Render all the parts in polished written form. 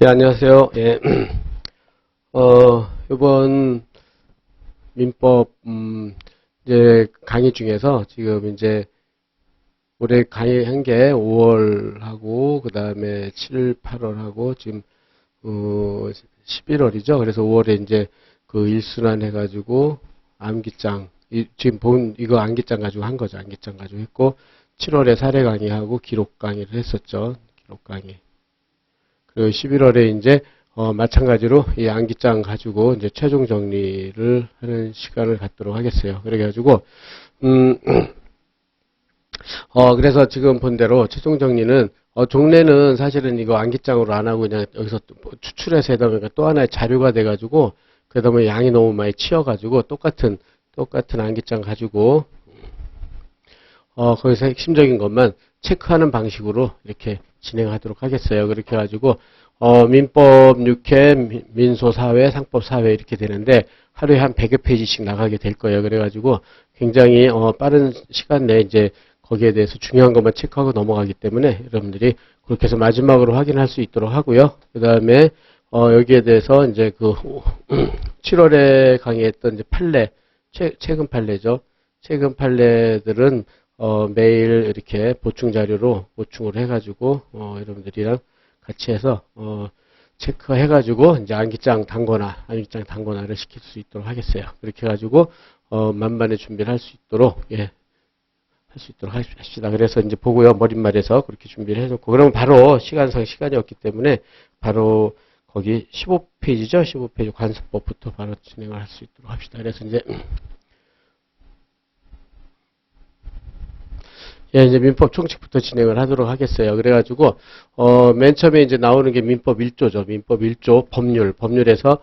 예, 안녕하세요. 예, 이번 민법, 이제 강의 중에서 지금 이제 올해 강의한 게 5월하고, 그 다음에 7, 8월하고, 지금, 11월이죠. 그래서 5월에 이제 그 일순환 해가지고, 암기장, 지금 본, 이거 암기장 가지고 한 거죠. 암기장 가지고 했고, 7월에 사례 강의하고 기록 강의를 했었죠. 기록 강의. 그리고 11월에 이제 마찬가지로 이 암기장 가지고 이제 최종 정리를 하는 시간을 갖도록 하겠어요. 그래가지고 그래서 지금 본 대로 최종 정리는 종래는 사실은 이거 암기장으로 안 하고 그냥 여기서 추출해서 하다 보니까 또 하나의 자료가 돼가지고 그러다 보면 양이 너무 많이 치여가지고 똑같은 암기장 가지고 거기서 핵심적인 것만 체크하는 방식으로 이렇게 진행하도록 하겠어요. 그렇게 해가지고 민법 6회, 민소 4회, 상법 4회 이렇게 되는데 하루에 한 100여 페이지씩 나가게 될 거예요. 그래가지고 굉장히 빠른 시간 내에 이제 거기에 대해서 중요한 것만 체크하고 넘어가기 때문에 여러분들이 그렇게 해서 마지막으로 확인할 수 있도록 하고요. 그 다음에 여기에 대해서 이제 그 7월에 강의했던 이제 판례, 최근 판례죠. 최근 판례들은 매일 이렇게 보충 자료로 보충을 해가지고 여러분들이랑 같이 해서 체크해가지고 이제 암기장 단권화를 시킬 수 있도록 하겠어요. 그렇게 해가지고 만반의 준비를 할 수 있도록 할 수 있도록 합시다. 그래서 이제 보고요 머릿말에서 그렇게 준비를 해놓고 그러면 바로 시간이 없기 때문에 바로 거기 15페이지죠. 15페이지 관습법부터 바로 진행을 할 수 있도록 합시다. 그래서 이제 이제 민법 총칙부터 진행을 하도록 하겠어요. 그래가지고, 맨 처음에 이제 나오는 게 민법 1조죠. 민법 1조 법률에서,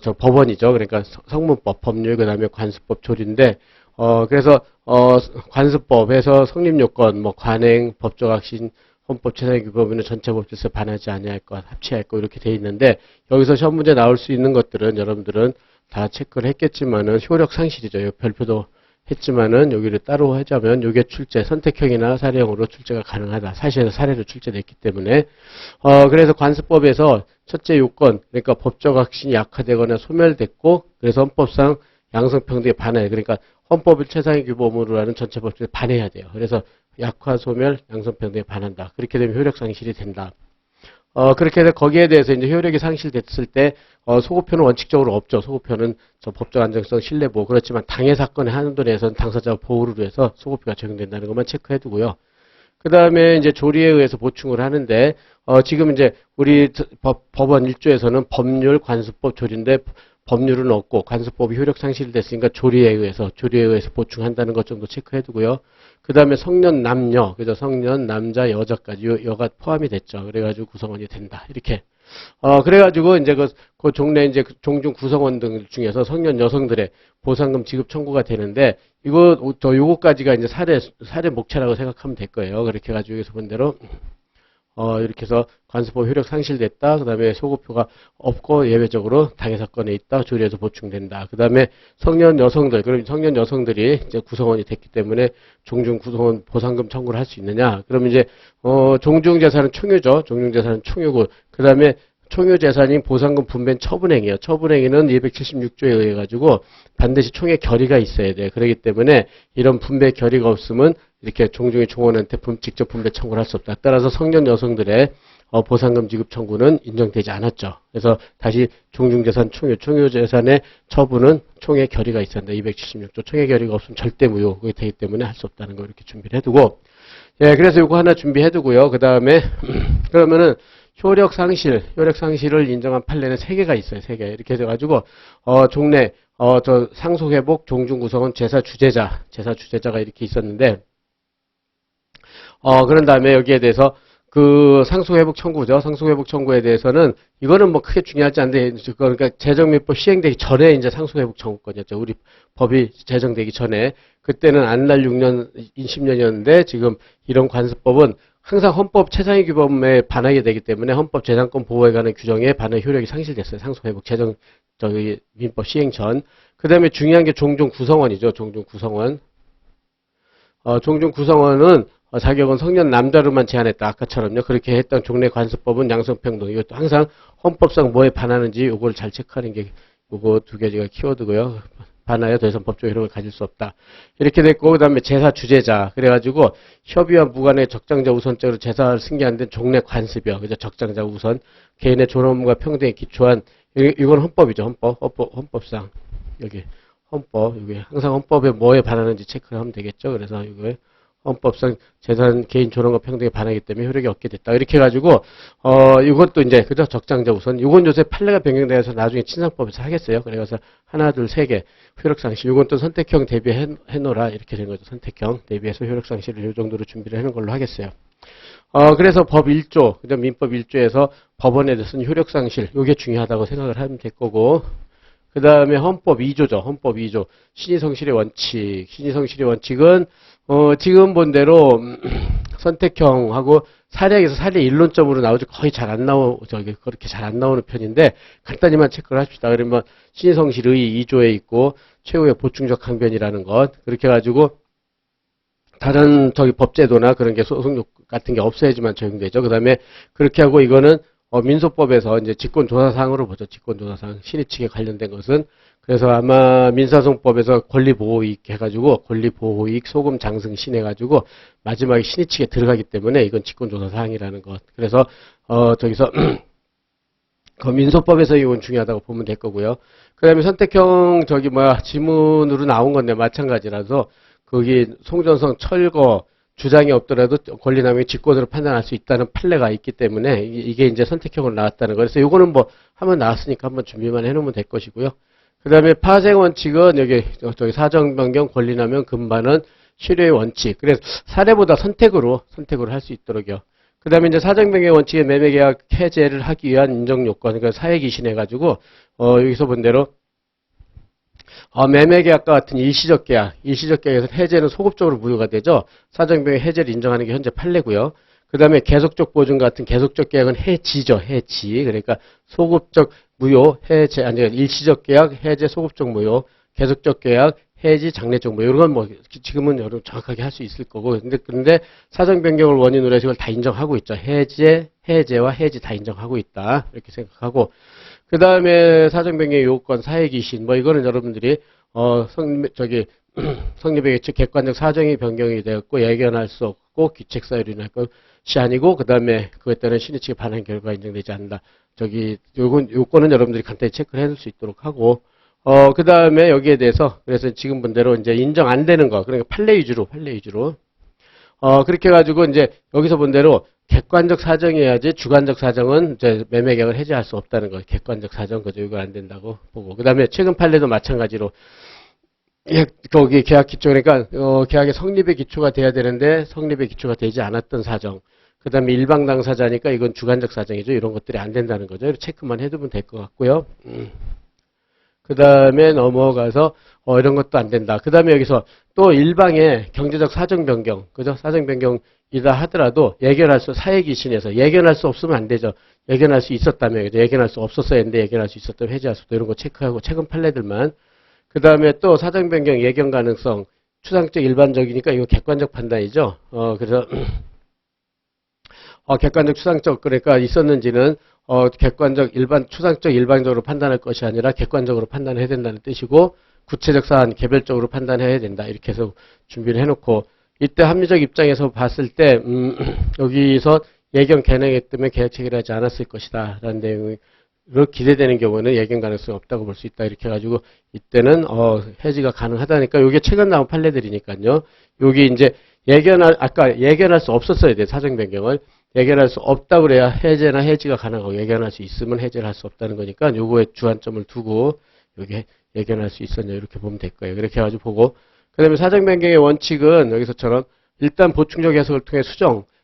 저 법원이죠. 그러니까 성문법, 법률, 그 다음에 관습법 조리인데, 그래서, 관습법에서 성립요건, 뭐, 관행, 법적 확신, 헌법 최상위 규범에는 전체 법제에서 반하지 아니할 것, 합치할 것, 이렇게 돼 있는데, 여기서 시험 문제 나올 수 있는 것들은 여러분들은 다 체크를 했겠지만은, 효력 상실이죠. 별표도 했지만은 여기를 따로 하자면 요게 출제 선택형이나 사례형으로 출제가 가능하다. 사실에서 사례로 출제됐기 때문에 그래서 관습법에서 첫째 요건 그러니까 법적 확신이 약화되거나 소멸됐고 그래서 헌법상 양성평등에 반해 그러니까 헌법을 최상위 규범으로 하는 전체 법칙에 반해야 돼요. 그래서 약화 소멸 양성평등에 반한다. 그렇게 되면 효력 상실이 된다. 그렇게 해서 거기에 대해서 이제 효력이 상실됐을 때, 소급표는 원칙적으로 없죠. 소급표는 저 법적 안정성, 신뢰보호. 그렇지만 당해 사건의 한도 내에서는 당사자 보호를 위해서 소급표가 적용된다는 것만 체크해 두고요. 그 다음에 이제 조리에 의해서 보충을 하는데, 지금 이제 우리 법원 1조에서는 법률, 관습법, 조리인데, 법률은 없고 관습법이 효력 상실됐으니까 조리에 의해서 보충한다는 것 정도 체크해 두고요. 그 다음에 성년 남녀, 그죠? 성년 남자 여자까지 여가 포함이 됐죠. 그래가지고 구성원이 된다. 이렇게. 그래가지고 이제 그 종래 이제 종중 구성원 등 중에서 성년 여성들의 보상금 지급 청구가 되는데 요거까지가 이제 사례 목차라고 생각하면 될 거예요. 그렇게 해가지고 여기서 본 대로 이렇게 해서 관습법 효력 상실됐다. 그 다음에 소급표가 없고 예외적으로 당해 사건에 있다. 조리에서 보충된다. 그 다음에 성년 여성들, 그럼 성년 여성들이 이제 구성원이 됐기 때문에 종중 구성원 보상금 청구를 할 수 있느냐. 그러면 이제, 종중재산은 총유죠. 종중재산은 총유고, 그 다음에 총유재산인 보상금 분배 처분행위예요. 처분행위는 276조에 의해 가지고 반드시 총의 결의가 있어야 돼요. 그렇기 때문에 이런 분배 결의가 없으면 이렇게 종중의 종원한테 직접 분배 청구를 할 수 없다. 따라서 성년 여성들의 보상금 지급 청구는 인정되지 않았죠. 그래서 다시 종중재산 총유재산의 처분은 총의 결의가 있어야 한다. 276조 총의 결의가 없으면 절대 무효가 되기 때문에 할 수 없다는 거 이렇게 준비를 해두고 예, 그래서 이거 하나 준비해두고요. 그 다음에 그러면은 효력 상실을 인정한 판례는 3개가 있어요. 3개. 이렇게 해가지고, 종래, 저 상속회복, 종중구성원, 제사 주재자가 이렇게 있었는데, 그런 다음에 여기에 대해서 그 상속회복 청구죠. 상속회복 청구에 대해서는 이거는 뭐 크게 중요하지 않은데, 그러니까 재정민법 시행되기 전에 이제 상속회복 청구권이었죠. 우리 법이 제정되기 전에. 그때는 안날 6년, 10년이었는데 지금 이런 관습법은 항상 헌법 최상위 규범에 반하게 되기 때문에 헌법 재산권 보호에 관한 규정에 반해 효력이 상실됐어요. 상속회복 민법 시행 전. 그 다음에 중요한 게 종중 구성원이죠. 종중 구성원. 종중 구성원은 자격은 성년 남자로만 제한했다. 아까처럼요. 그렇게 했던 종래관습법은 양성평등. 이것도 항상 헌법상 뭐에 반하는지 요걸 잘 체크하는 게 요거 두 개가 키워드고요. 반하여 더 이상 법적 효력을 가질 수 없다. 이렇게 됐고, 그 다음에 제사 주재자. 그래가지고, 협의와 무관의 적장자 우선적으로 제사를 승계한 종래 관습이요. 그죠? 적장자 우선. 개인의 존엄과 업무가 평등에 기초한, 이건 헌법이죠. 헌법상. 여기, 헌법. 여기 항상 헌법에 뭐에 반하는지 체크를 하면 되겠죠. 그래서 이거에 헌법상 재산 개인 존엄과 평등에 반하기 때문에 효력이 없게 됐다. 이렇게 해가지고, 이것도 이제, 그죠? 적장자 우선. 이건 요새 판례가 변경돼서 나중에 친상법에서 하겠어요. 그래서 하나, 둘, 세 개. 효력상실. 이건 또 선택형 대비해놓으라. 이렇게 된 거죠. 선택형 대비해서 효력상실을 이 정도로 준비를 해놓은 걸로 하겠어요. 그래서 법 1조, 그죠? 민법 1조에서 법원에 대해서는 효력상실. 이게 중요하다고 생각을 하면 될 거고. 그 다음에 헌법 2조죠. 헌법 2조. 신의성실의 원칙. 신의성실의 원칙은, 지금 본 대로, 선택형하고 사례에서 사례 일론점으로 나오죠. 거의 잘 안 그렇게 잘 안 나오는 편인데, 간단히만 체크를 합시다. 그러면, 신의성실의 2조에 있고, 최후의 보충적 항변이라는 것. 그렇게 해가지고, 다른 법제도나 그런 게 소송력 같은 게 없어야지만 적용되죠. 그 다음에, 그렇게 하고 이거는, 민소법에서 이제 직권조사사항으로 보죠. 직권조사사항. 신의 측에 관련된 것은. 그래서 아마 민사소송법에서 권리보호이익 해가지고 권리보호이익 소금 장승 신해가지고 마지막에 신의 측에 들어가기 때문에 이건 직권조사사항이라는 것. 그래서 저기서 그 민소법에서 이건 중요하다고 보면 될 거고요. 그 다음에 선택형 지문으로 나온 건데 마찬가지라서 거기 송전성 철거 주장이 없더라도 권리남용의 직권으로 판단할 수 있다는 판례가 있기 때문에 이게 이제 선택형으로 나왔다는 거예요. 그래서 요거는 뭐 한번 나왔으니까 한번 준비만 해놓으면 될 것이고요. 그 다음에 파생원칙은 여기 사정변경 권리남용 금반은 실효의 원칙. 그래서 사례보다 선택으로 할 수 있도록요. 그 다음에 이제 사정변경 원칙의 매매계약 해제를 하기 위한 인정요건, 그러니까 사회기신해가지고 여기서 본 대로 매매계약과 같은 일시적 계약에서 해제는 소급적으로 무효가 되죠. 사정변경 해제를 인정하는 게 현재 판례고요. 그 다음에 계속적 보증 같은 계속적 계약은 해지죠. 해지. 그러니까 소급적 무효, 해제, 일시적 계약, 해제, 소급적 무효, 계속적 계약, 해지, 장래적 무효. 이런 건 뭐 지금은 여러분 정확하게 할 수 있을 거고. 근데 사정 변경을 원인으로 해서 이걸 다 인정하고 있죠. 해제와 해지 다 인정하고 있다. 이렇게 생각하고. 그 다음에 사정 변경 요건, 사회기신. 뭐 이거는 여러분들이 성립의 규칙 객관적 사정이 변경이 되었고 예견할 수 없고 귀책사유로 인할 것이 아니고 그 다음에 그에 따른 신의 측에 반한 결과가 인정되지 않는다. 요거는 여러분들이 간단히 체크를 해둘 수 있도록 하고 그 다음에 여기에 대해서 그래서 지금 본대로 이제 인정 안 되는 거 그러니까 판례 위주로 그렇게 해가지고 이제 여기서 본대로 객관적 사정이어야지 주관적 사정은 이제 매매계약을 해제할 수 없다는 거. 객관적 사정 그죠? 이거 안 된다고 보고 그 다음에 최근 판례도 마찬가지로 거기 계약 기초 그러니까 계약의 성립의 기초가 돼야 되는데 성립의 기초가 되지 않았던 사정. 그 다음에 일방 당사자니까 이건 주관적 사정이죠. 이런 것들이 안 된다는 거죠. 체크만 해두면 될 것 같고요. 그 다음에 넘어가서 이런 것도 안 된다. 그 다음에 여기서 또 일방의 경제적 사정 변경, 그죠? 사정 변경이다 하더라도 예견할 수 사회기신에서 예견할 수 없으면 안 되죠. 예견할 수 있었다면 그죠? 예견할 수 없었어야 했는데 예견할 수 있었다면 해제할 수도 이런 거 체크하고 최근 판례들만. 그 다음에 또 사정 변경 예견 가능성 추상적 일반적이니까 이거 객관적 판단이죠. 그래서 객관적 추상적 그러니까 있었는지는 객관적 추상적 일반적으로 판단할 것이 아니라 객관적으로 판단해야 된다는 뜻이고 구체적 사안 개별적으로 판단해야 된다 이렇게 해서 준비를 해놓고 이때 합리적 입장에서 봤을 때 여기서 예견 가능했기 때문에 계약 체결하지 않았을 것이다 라는 내용이 기대되는 경우는 예견 가능성이 없다고 볼 수 있다 이렇게 해가지고 이때는 해지가 가능하다니까 이게 최근 나온 판례들이니까요. 여기 이제 아까 예견할 수 없었어야 돼 사정 변경을 예견할 수 없다 그래야 해제나 해지가 가능하고 예견할 수 있으면 해제를 할 수 없다는 거니까 요거에 주안점을 두고 여기 예견할 수 있었냐 이렇게 보면 될 거예요. 이렇게 해가지고 보고 그 다음에 사정 변경의 원칙은 여기서처럼 일단 보충적 해석을 통해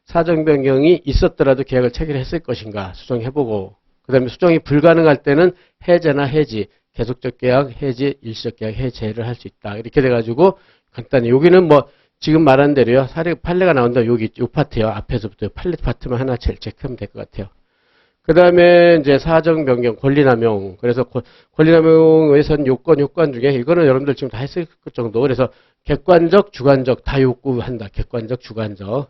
사정 변경이 있었더라도 계약을 체결했을 것인가 수정해보고 그 다음에 수정이 불가능할 때는 해제나 해지 계속적 계약, 해지, 일시적 계약, 해제를 할 수 있다. 이렇게 돼가지고 간단히 여기는 뭐 지금 말한 대로요. 판례가 나온다. 요 파트요. 앞에서부터 판례 파트만 하나 체크하면 될 것 같아요. 그 다음에 이제 사정 변경, 권리남용. 그래서 권리남용에선 요건 중에 이거는 여러분들 지금 다 했을 정도. 그래서 객관적, 주관적 다 요구한다. 객관적, 주관적.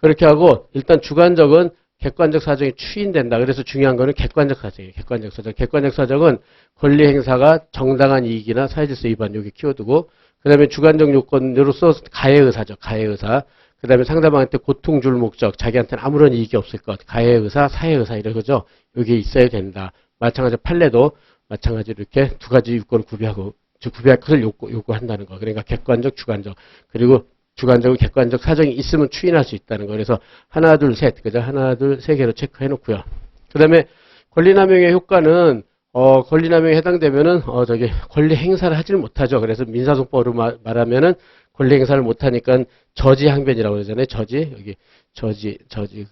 그렇게 하고 일단 주관적은 객관적 사정이 추인된다. 그래서 중요한 거는 객관적 사정이에요. 객관적 사정. 객관적 사정은 권리 행사가 정당한 이익이나 사회질서 위반 여기 키워두고 그 다음에 주관적 요건으로서 가해의사죠. 가해의사. 그 다음에 상대방한테 고통 줄 목적, 자기한테는 아무런 이익이 없을 것, 가해의사, 사해의사 이러죠. 여기 있어야 된다. 마찬가지로 판례도 마찬가지로 이렇게 두 가지 요건을 구비할 것을 요구한다는 거. 그러니까 객관적, 주관적. 그리고 주관적으로 객관적 사정이 있으면 추인할 수 있다는 거. 그래서 하나, 둘, 셋. 그죠? 하나, 둘, 세 개로 체크해 놓고요. 그 다음에 권리남용의 효과는 권리남용에 해당되면은 권리 행사를 하질 못하죠. 그래서 민사소송법으로 말하면은 권리 행사를 못하니까 저지항변이라고 그러잖아요. 여기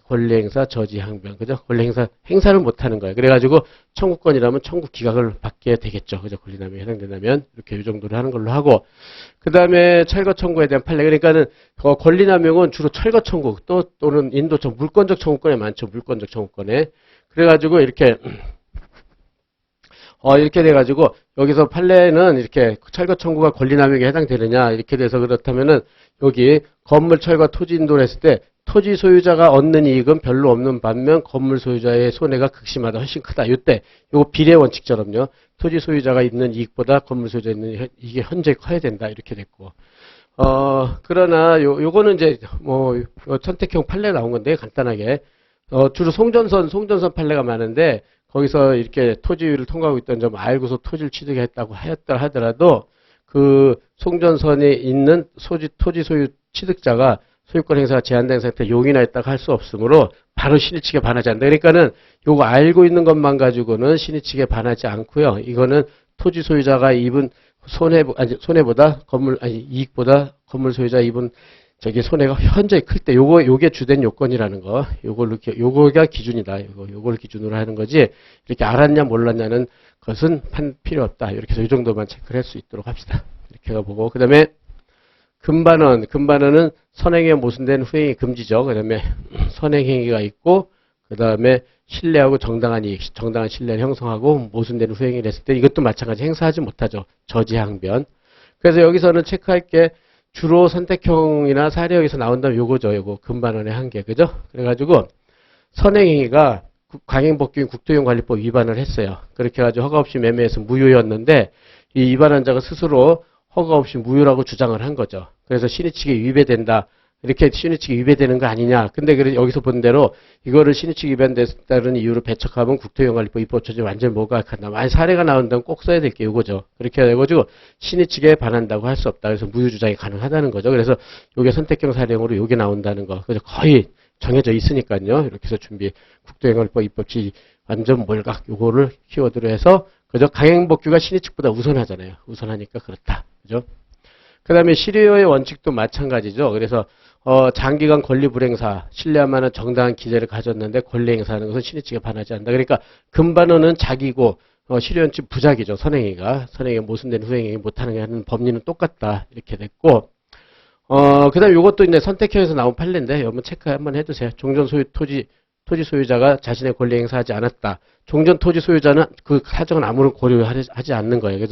권리 행사, 저지항변, 그죠? 권리 행사를 못하는 거예요. 그래가지고 청구권이라면 청구 기각을 받게 되겠죠. 그죠? 권리남용에 해당된다면 이렇게 이 정도로 하는 걸로 하고, 그 다음에 철거 청구에 대한 판례. 그러니까는 권리남용은 주로 철거 청구 또는 인도청 물권적 청구권에 많죠. 물권적 청구권에. 그래가지고 이렇게 돼가지고, 여기서 판례는 이렇게 철거 청구가 권리남용에 해당되느냐, 이렇게 돼서 그렇다면은, 여기 건물 철거 토지 인도를 했을 때, 토지 소유자가 얻는 이익은 별로 없는 반면, 건물 소유자의 손해가 극심하다, 훨씬 크다. 이때, 요거 비례 원칙처럼요. 토지 소유자가 있는 이익보다 건물 소유자 있는 이익이 현저히 커야 된다. 이렇게 됐고. 그러나, 요거는 이제, 선택형 판례 나온 건데, 간단하게. 주로 송전선 판례가 많은데, 거기서 이렇게 토지를 통과하고 있던 점 알고서 토지를 취득했다고 하더라도 그 송전선에 있는 토지 소유 취득자가 소유권 행사가 제한된 상태에 용인하였다고 할 수 없으므로 바로 신의 측에 반하지 않는다. 그러니까는 요거 알고 있는 것만 가지고는 신의 측에 반하지 않고요. 이거는 토지 소유자가 입은 손해보다 이익보다 건물 소유자 입은 손해가 현저히 클 때, 요게 주된 요건이라는 거. 요거가 기준이다. 요걸 기준으로 하는 거지, 이렇게 알았냐, 몰랐냐는 것은 필요 없다. 이렇게 해서 이 정도만 체크를 할 수 있도록 합시다. 이렇게 해보고. 그 다음에, 금반원은 선행에 모순된 후행이 금지죠. 그 다음에, 선행행위가 있고, 그 다음에, 신뢰하고 정당한 이익, 정당한 신뢰를 형성하고, 모순된 후행을 했을 때, 이것도 마찬가지 행사하지 못하죠. 저지항변. 그래서 여기서는 체크할 게, 주로 선택형이나 사례형에서 나온다면 요거죠. 요거 금반원의 한계. 그죠? 그래가지고 선행행위가 강행법규인 국토이용관리법 위반을 했어요. 그렇게 해가지고 허가 없이 매매해서 무효였는데 이 위반한 자가 스스로 허가 없이 무효라고 주장을 한 거죠. 그래서 신의 측에 위배된다. 이렇게 신의 측에 위배되는 거 아니냐. 근데 여기서 본 대로 이거를 신의 측에 위반됐다는 이유로 배척하면 국토이용관리법 입법처지 완전 모각한다. 만약 사례가 나온다면 꼭 써야 될 게 이거죠. 그렇게 해가지고 신의 측에 반한다고 할 수 없다. 그래서 무효 주장이 가능하다는 거죠. 그래서 이게 선택형 사례형으로 이게 나온다는 거. 그래서 거의 정해져 있으니까요. 이렇게 해서 국토이용관리법 입법치 완전 몰각 요거를 키워드로 해서 그죠? 강행법규가 신의 측보다 우선하잖아요. 우선하니까 그렇다. 그죠? 그 다음에 실효의 원칙도 마찬가지죠. 그래서 장기간 권리 불행사, 신뢰할 정당한 기재를 가졌는데 권리 행사하는 것은 신의 측에 반하지 않는다. 그러니까 금반원은 자기고 실효 원칙 부작이죠. 선행위가 모순된 후행행위 못하는 게 하는 법리는 똑같다. 이렇게 됐고 그 다음에 이것도 이제 선택형에서 나온 판례인데 여러분 체크 한번 해두세요. 종전 소유 토지 소유자가 자신의 권리 행사하지 않았다. 종전 토지 소유자는 그 사정은 아무런 고려하지 않는 거예요.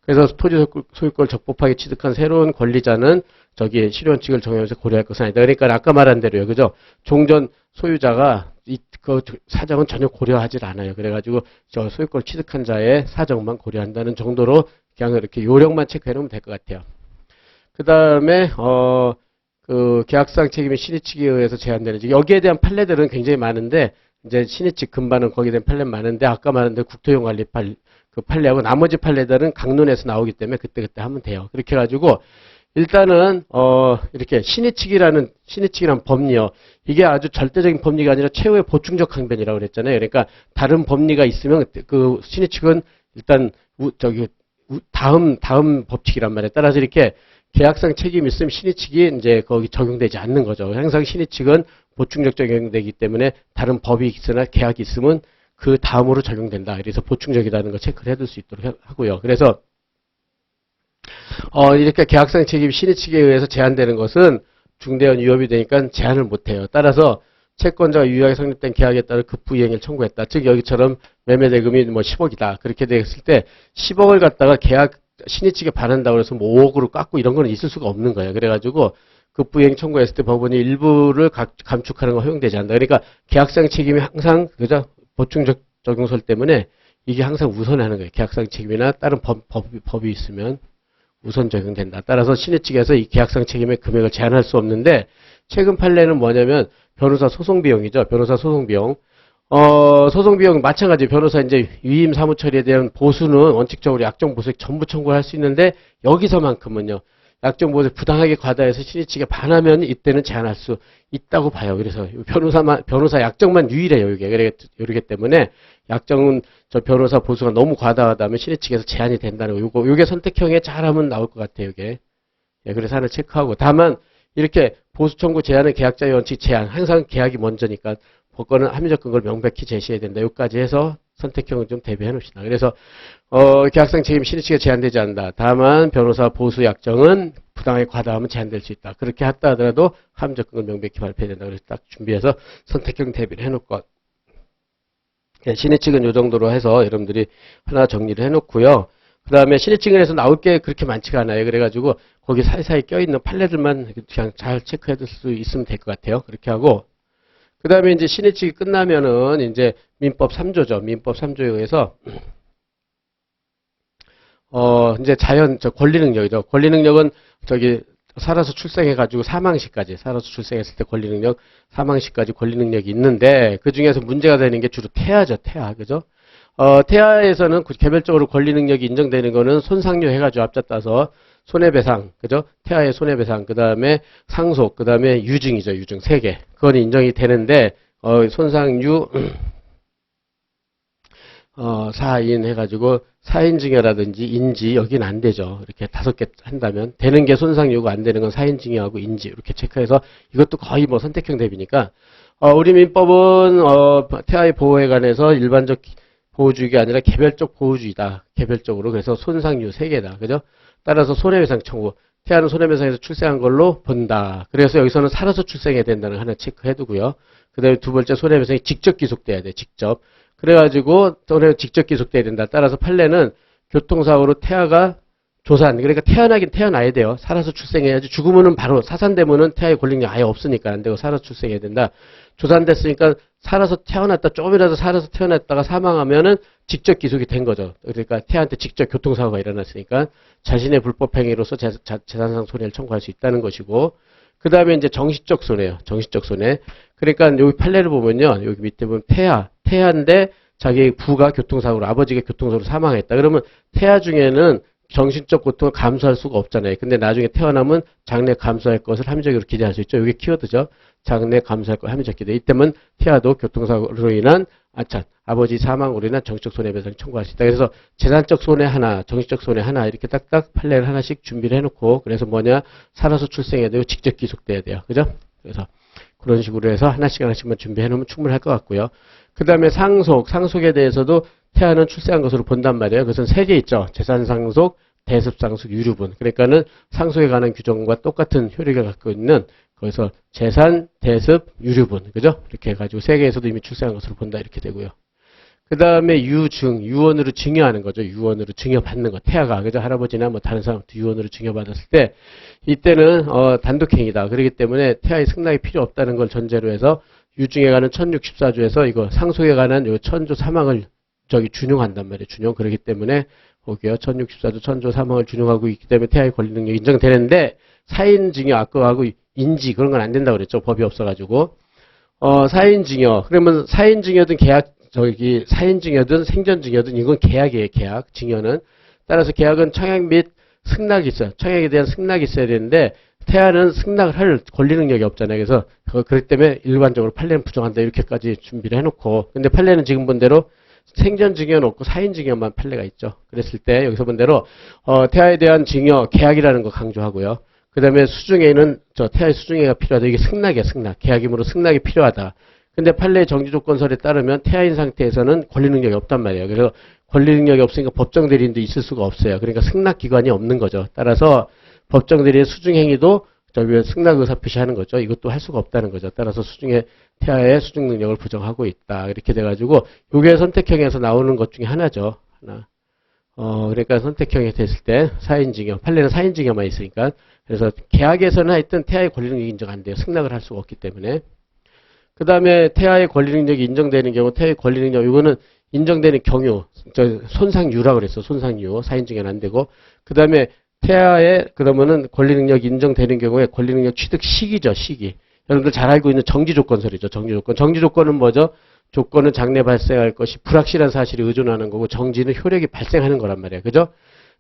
그래서 토지 소유권을 적법하게 취득한 새로운 권리자는 실효원칙을 정하면서 고려할 것은 아니다. 그러니까 아까 말한 대로요. 그죠? 종전 소유자가 그 사정은 전혀 고려하지 않아요. 그래가지고 저 소유권을 취득한 자의 사정만 고려한다는 정도로 그냥 이렇게 요령만 체크해 놓으면 될 것 같아요. 그 다음에 그 계약상 책임이 신의 측에 의해서 제한되는 여기에 대한 판례들은 굉장히 많은데 이제 신의 측 금반은 거기에 대한 판례 많은데 아까 말한 대로 국토이용관리 그 판례하고 나머지 판례들은 강론에서 나오기 때문에 그때 하면 돼요. 그렇게 해가지고 일단은 이렇게 신의 측이라는 법리요. 이게 아주 절대적인 법리가 아니라 최후의 보충적 항변이라고 그랬잖아요. 그러니까 다른 법리가 있으면 그 신의 측은 일단 다음 법칙이란 말이에요. 따라서 이렇게 계약상 책임이 있으면 신의 측이 이제 거기 적용되지 않는 거죠. 항상 신의 측은 보충적 적용되기 때문에 다른 법이 있으나 계약이 있으면 그 다음으로 적용된다. 그래서 보충적이라는 거 체크를 해둘 수 있도록 하고요. 그래서 이렇게 계약상 책임이 신의 측에 의해서 제한되는 것은 중대한 위협이 되니까 제한을 못해요. 따라서 채권자가 유효하게 성립된 계약에 따라 급부이행을 청구했다. 즉 여기처럼 매매 대금이 뭐 10억이다. 그렇게 됐을 때 10억을 갖다가 계약 신의 측에 반한다고 해서 뭐 5억으로 깎고 이런 거는 있을 수가 없는 거예요. 그래가지고 급부이행 청구했을 때 법원이 일부를 감축하는 거 허용되지 않는다. 그러니까 계약상 책임이 항상 그죠? 보충적 적용설 때문에 이게 항상 우선하는 거예요. 계약상 책임이나 다른 법이 있으면 우선 적용된다. 따라서 신의 측에서 이 계약상 책임의 금액을 제한할 수 없는데 최근 판례는 뭐냐면 변호사 소송 비용이죠. 변호사 소송 비용. 소송 비용 마찬가지 변호사 이제 위임 사무 처리에 대한 보수는 원칙적으로 약정 보수액 전부 청구할 수 있는데 여기서만큼은요. 약정 보수액 부당하게 과다해서 신의 측에 반하면 이때는 제한할 수 있다고 봐요. 그래서 변호사 약정만 유일해요. 이게 그러기 때문에 약정은 저 변호사 보수가 너무 과다하다면 신의 측에서 제한이 된다는 거. 요게 선택형에 잘하면 나올 것 같아요. 이게. 예, 그래서 하나 체크하고. 다만 이렇게 보수 청구 제한은 계약자의 원칙 제한. 항상 계약이 먼저니까 법관은 합리적 근거를 명백히 제시해야 된다. 여기까지 해서 선택형을 좀 대비해 놓읍시다. 그래서 계약상 책임 신의 측에 제한되지 않는다. 다만 변호사 보수 약정은 부당하게 과다하면 제한될 수 있다. 그렇게 했다 하더라도 합리적 근거를 명백히 발표해야 된다. 그래서 딱 준비해서 선택형 대비를 해놓고 신의 측은 이 정도로 해서 여러분들이 하나 정리를 해놓고요. 그 다음에 신의 측에서 나올 게 그렇게 많지가 않아요. 그래가지고 거기 사이사이 껴있는 판례들만 그냥 잘 체크해 둘 수 있으면 될 것 같아요. 그렇게 하고 그 다음에 이제 신의 측이 끝나면은 이제 민법 3조죠. 민법 3조에 의해서 이제 권리 능력이죠. 권리 능력은 살아서 출생해가지고 사망시까지, 살아서 출생했을 때 권리 능력, 사망시까지 권리 능력이 있는데, 그 중에서 문제가 되는 게 주로 태아죠, 태아. 그죠? 태아에서는 개별적으로 권리 능력이 인정되는 거는 손상류 해가지고 앞자 따서 손해배상, 그죠? 태아의 손해배상, 그 다음에 상속, 그 다음에 유증이죠, 유증. 3개. 그건 인정이 되는데, 손상류, 사인 해가지고 사인증여라든지 인지 여기는 안 되죠. 이렇게 5개 한다면 되는 게 손상유고 안 되는 건 사인증여하고 인지 이렇게 체크해서 이것도 거의 뭐 선택형 대비니까 우리 민법은 태아의 보호에 관해서 일반적 보호주의가 아니라 개별적 보호주의다. 개별적으로 그래서 손상유 3개다. 그죠? 따라서 손해배상 청구. 태아는 손해배상에서 출생한 걸로 본다. 그래서 여기서는 살아서 출생해야 된다는 거 하나 체크해두고요. 그 다음에 두 번째 손해배상이 직접 기속돼야 돼. 직접. 그래가지고 또는 직접 기속돼야 된다. 따라서 판례는 교통사고로 태아가 조산, 그러니까 태어나긴 태어나야 돼요. 살아서 출생해야지. 죽으면은 바로 사산되면은 태아의 권리가 아예 없으니까 안 되고 살아서 출생해야 된다. 조산됐으니까 살아서 태어났다. 조금이라도 살아서 태어났다가 사망하면은 직접 기속이 된 거죠. 그러니까 태아한테 직접 교통사고가 일어났으니까 자신의 불법 행위로서 재산상 손해를 청구할 수 있다는 것이고, 그 다음에 이제 정신적 손해요. 정신적 손해. 그러니까 여기 판례를 보면요. 여기 밑에 보면 태아인데 자기 부가 교통사고로, 아버지가 교통사고로 사망했다. 그러면 태아 중에는 정신적 고통을 감수할 수가 없잖아요. 근데 나중에 태어나면 장래 감수할 것을 합리적으로 기대할 수 있죠. 이게 키워드죠. 장래 감수할 것 합리적 기대. 이때면 태아도 교통사고로 인한 아버지 사망으로 인한 정신적 손해배상 청구할 수 있다. 그래서 재산적 손해 하나, 정신적 손해 하나 이렇게 딱딱 판례를 하나씩 준비를 해놓고, 그래서 뭐냐, 살아서 출생해야 되고 직접 기속돼야 돼요. 그죠? 그래서 그런 식으로 해서 하나씩만 준비해놓으면 충분할 것 같고요. 그 다음에 상속에 대해서도 태아는 출생한 것으로 본단 말이에요. 그것은 3개 있죠. 재산상속, 대습상속, 유류분. 그러니까는 상속에 관한 규정과 똑같은 효력을 갖고 있는, 거기서 재산, 대습, 유류분. 그죠? 이렇게 해가지고 3개에서도 이미 출생한 것으로 본다. 이렇게 되고요. 그 다음에 유원으로 증여하는 거죠. 유원으로 증여받는 거. 태아가, 그죠? 할아버지나 뭐 다른 사람한테 유원으로 증여받았을 때, 이때는, 단독행위다. 그렇기 때문에 태아의 승낙이 필요 없다는 걸 전제로 해서 유증에 관한 1064조에서 이거 상속에 관한 요 천조 사망을 준용한단 말이에요. 준용. 그렇기 때문에, 보게요. 1064조 천조 사망을 준용하고 있기 때문에 태아의 권리 능력이 인정되는데, 사인증여 아까하고 인지 그런 건 안 된다고 그랬죠. 법이 없어가지고. 사인증여. 그러면 사인증여든 사인증여든 생전증여든 이건 계약이에요. 계약. 증여는. 따라서 계약은 청약 및 승낙이 있어요. 청약에 대한 승낙이 있어야 되는데 태아는 승낙을 할 권리 능력이 없잖아요. 그래서 그렇기 때문에 일반적으로 판례는 부정한다. 이렇게까지 준비를 해놓고. 근데 판례는 지금 본 대로 생전증여는 없고 사인증여만 판례가 있죠. 그랬을 때 여기서 본 대로 태아에 대한 증여, 계약이라는 거 강조하고요. 그 다음에 수중에는 태아의 수중에가 필요하다. 이게 승낙이야. 승낙. 계약이므로 승낙이 필요하다. 근데 판례 정지조건설에 따르면 태아인 상태에서는 권리 능력이 없단 말이에요. 그래서 권리 능력이 없으니까 법정 대리인도 있을 수가 없어요. 그러니까 승낙 기관이 없는 거죠. 따라서 법정 대리의 수중 행위도 저기 승낙 의사 표시하는 거죠. 이것도 할 수가 없다는 거죠. 따라서 수중의 태아의 수중 능력을 부정하고 있다. 이렇게 돼가지고 요게 선택형에서 나오는 것 중에 하나죠. 하나. 그러니까 선택형이 됐을 때 사인증여, 판례는 사인증여만 있으니까. 그래서 계약에서는 하여튼 태아의 권리 능력이 인정 안 돼요. 승낙을 할 수가 없기 때문에. 그 다음에 태아의 권리 능력이 인정되는 경우, 태아의 권리 능력, 이거는 인정되는 경유, 손상유라고 그랬어. 손상유. 사인증여는 안 되고. 그 다음에 태아의, 그러면은 권리 능력이 인정되는 경우에 권리 능력 취득 시기죠, 시기. 여러분들 잘 알고 있는 정지조건설이죠, 정지조건. 정지조건은 뭐죠? 조건은 장래 발생할 것이 불확실한 사실이 의존하는 거고, 정지는 효력이 발생하는 거란 말이에요. 그죠?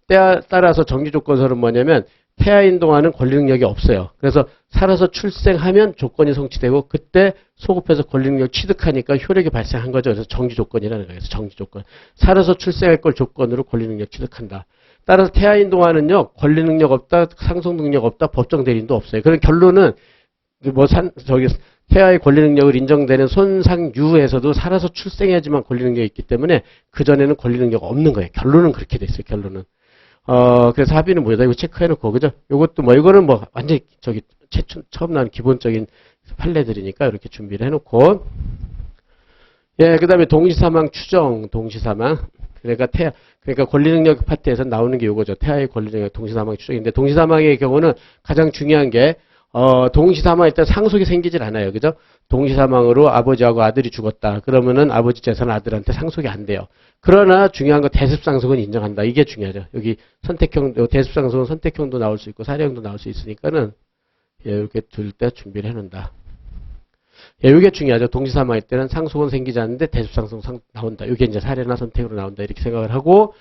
따라서 정지조건설은 뭐냐면, 태아인 동안은 권리 능력이 없어요. 그래서 살아서 출생하면 조건이 성취되고, 그때 소급해서 권리 능력 취득하니까 효력이 발생한 거죠. 그래서 정지조건이라는 거예요. 그래서 정지조건. 살아서 출생할 걸 조건으로 권리 능력 취득한다. 따라서 태아인 동안은요, 권리 능력 없다, 상속 능력 없다, 법정 대리인도 없어요. 그런 결론은, 태아의 권리 능력을 인정되는 손상유에서도 살아서 출생해야지만 권리 능력이 있기 때문에, 그전에는 권리 능력 없는 거예요. 결론은 그렇게 됐어요, 결론은. 그래서 합의는 뭐다? 이거 체크해놓고, 그죠? 요것도 이거는 완전히 처음 나온 기본적인 판례들이니까 이렇게 준비를 해놓고. 예, 그 다음에 동시사망 추정, 동시사망. 그러니까 권리능력 파트에서 나오는 게 요거죠. 태아의 권리능력 동시사망 추정인데, 동시사망의 경우는 가장 중요한 게, 동시사망일 때 상속이 생기질 않아요. 그죠? 동시사망으로 아버지하고 아들이 죽었다. 그러면은 아버지 재산은 아들한테 상속이 안 돼요. 그러나 중요한 건 대습상속은 인정한다. 이게 중요하죠. 여기 선택형, 대습상속은 선택형도 나올 수 있고 사례형도 나올 수 있으니까는, 예, 이렇게 둘 때 준비를 해놓는다. 예, 이게 중요하죠. 동시사망일 때는 상속은 생기지 않는데 대습상속 나온다. 이게 이제 사례나 선택으로 나온다. 이렇게 생각을 하고,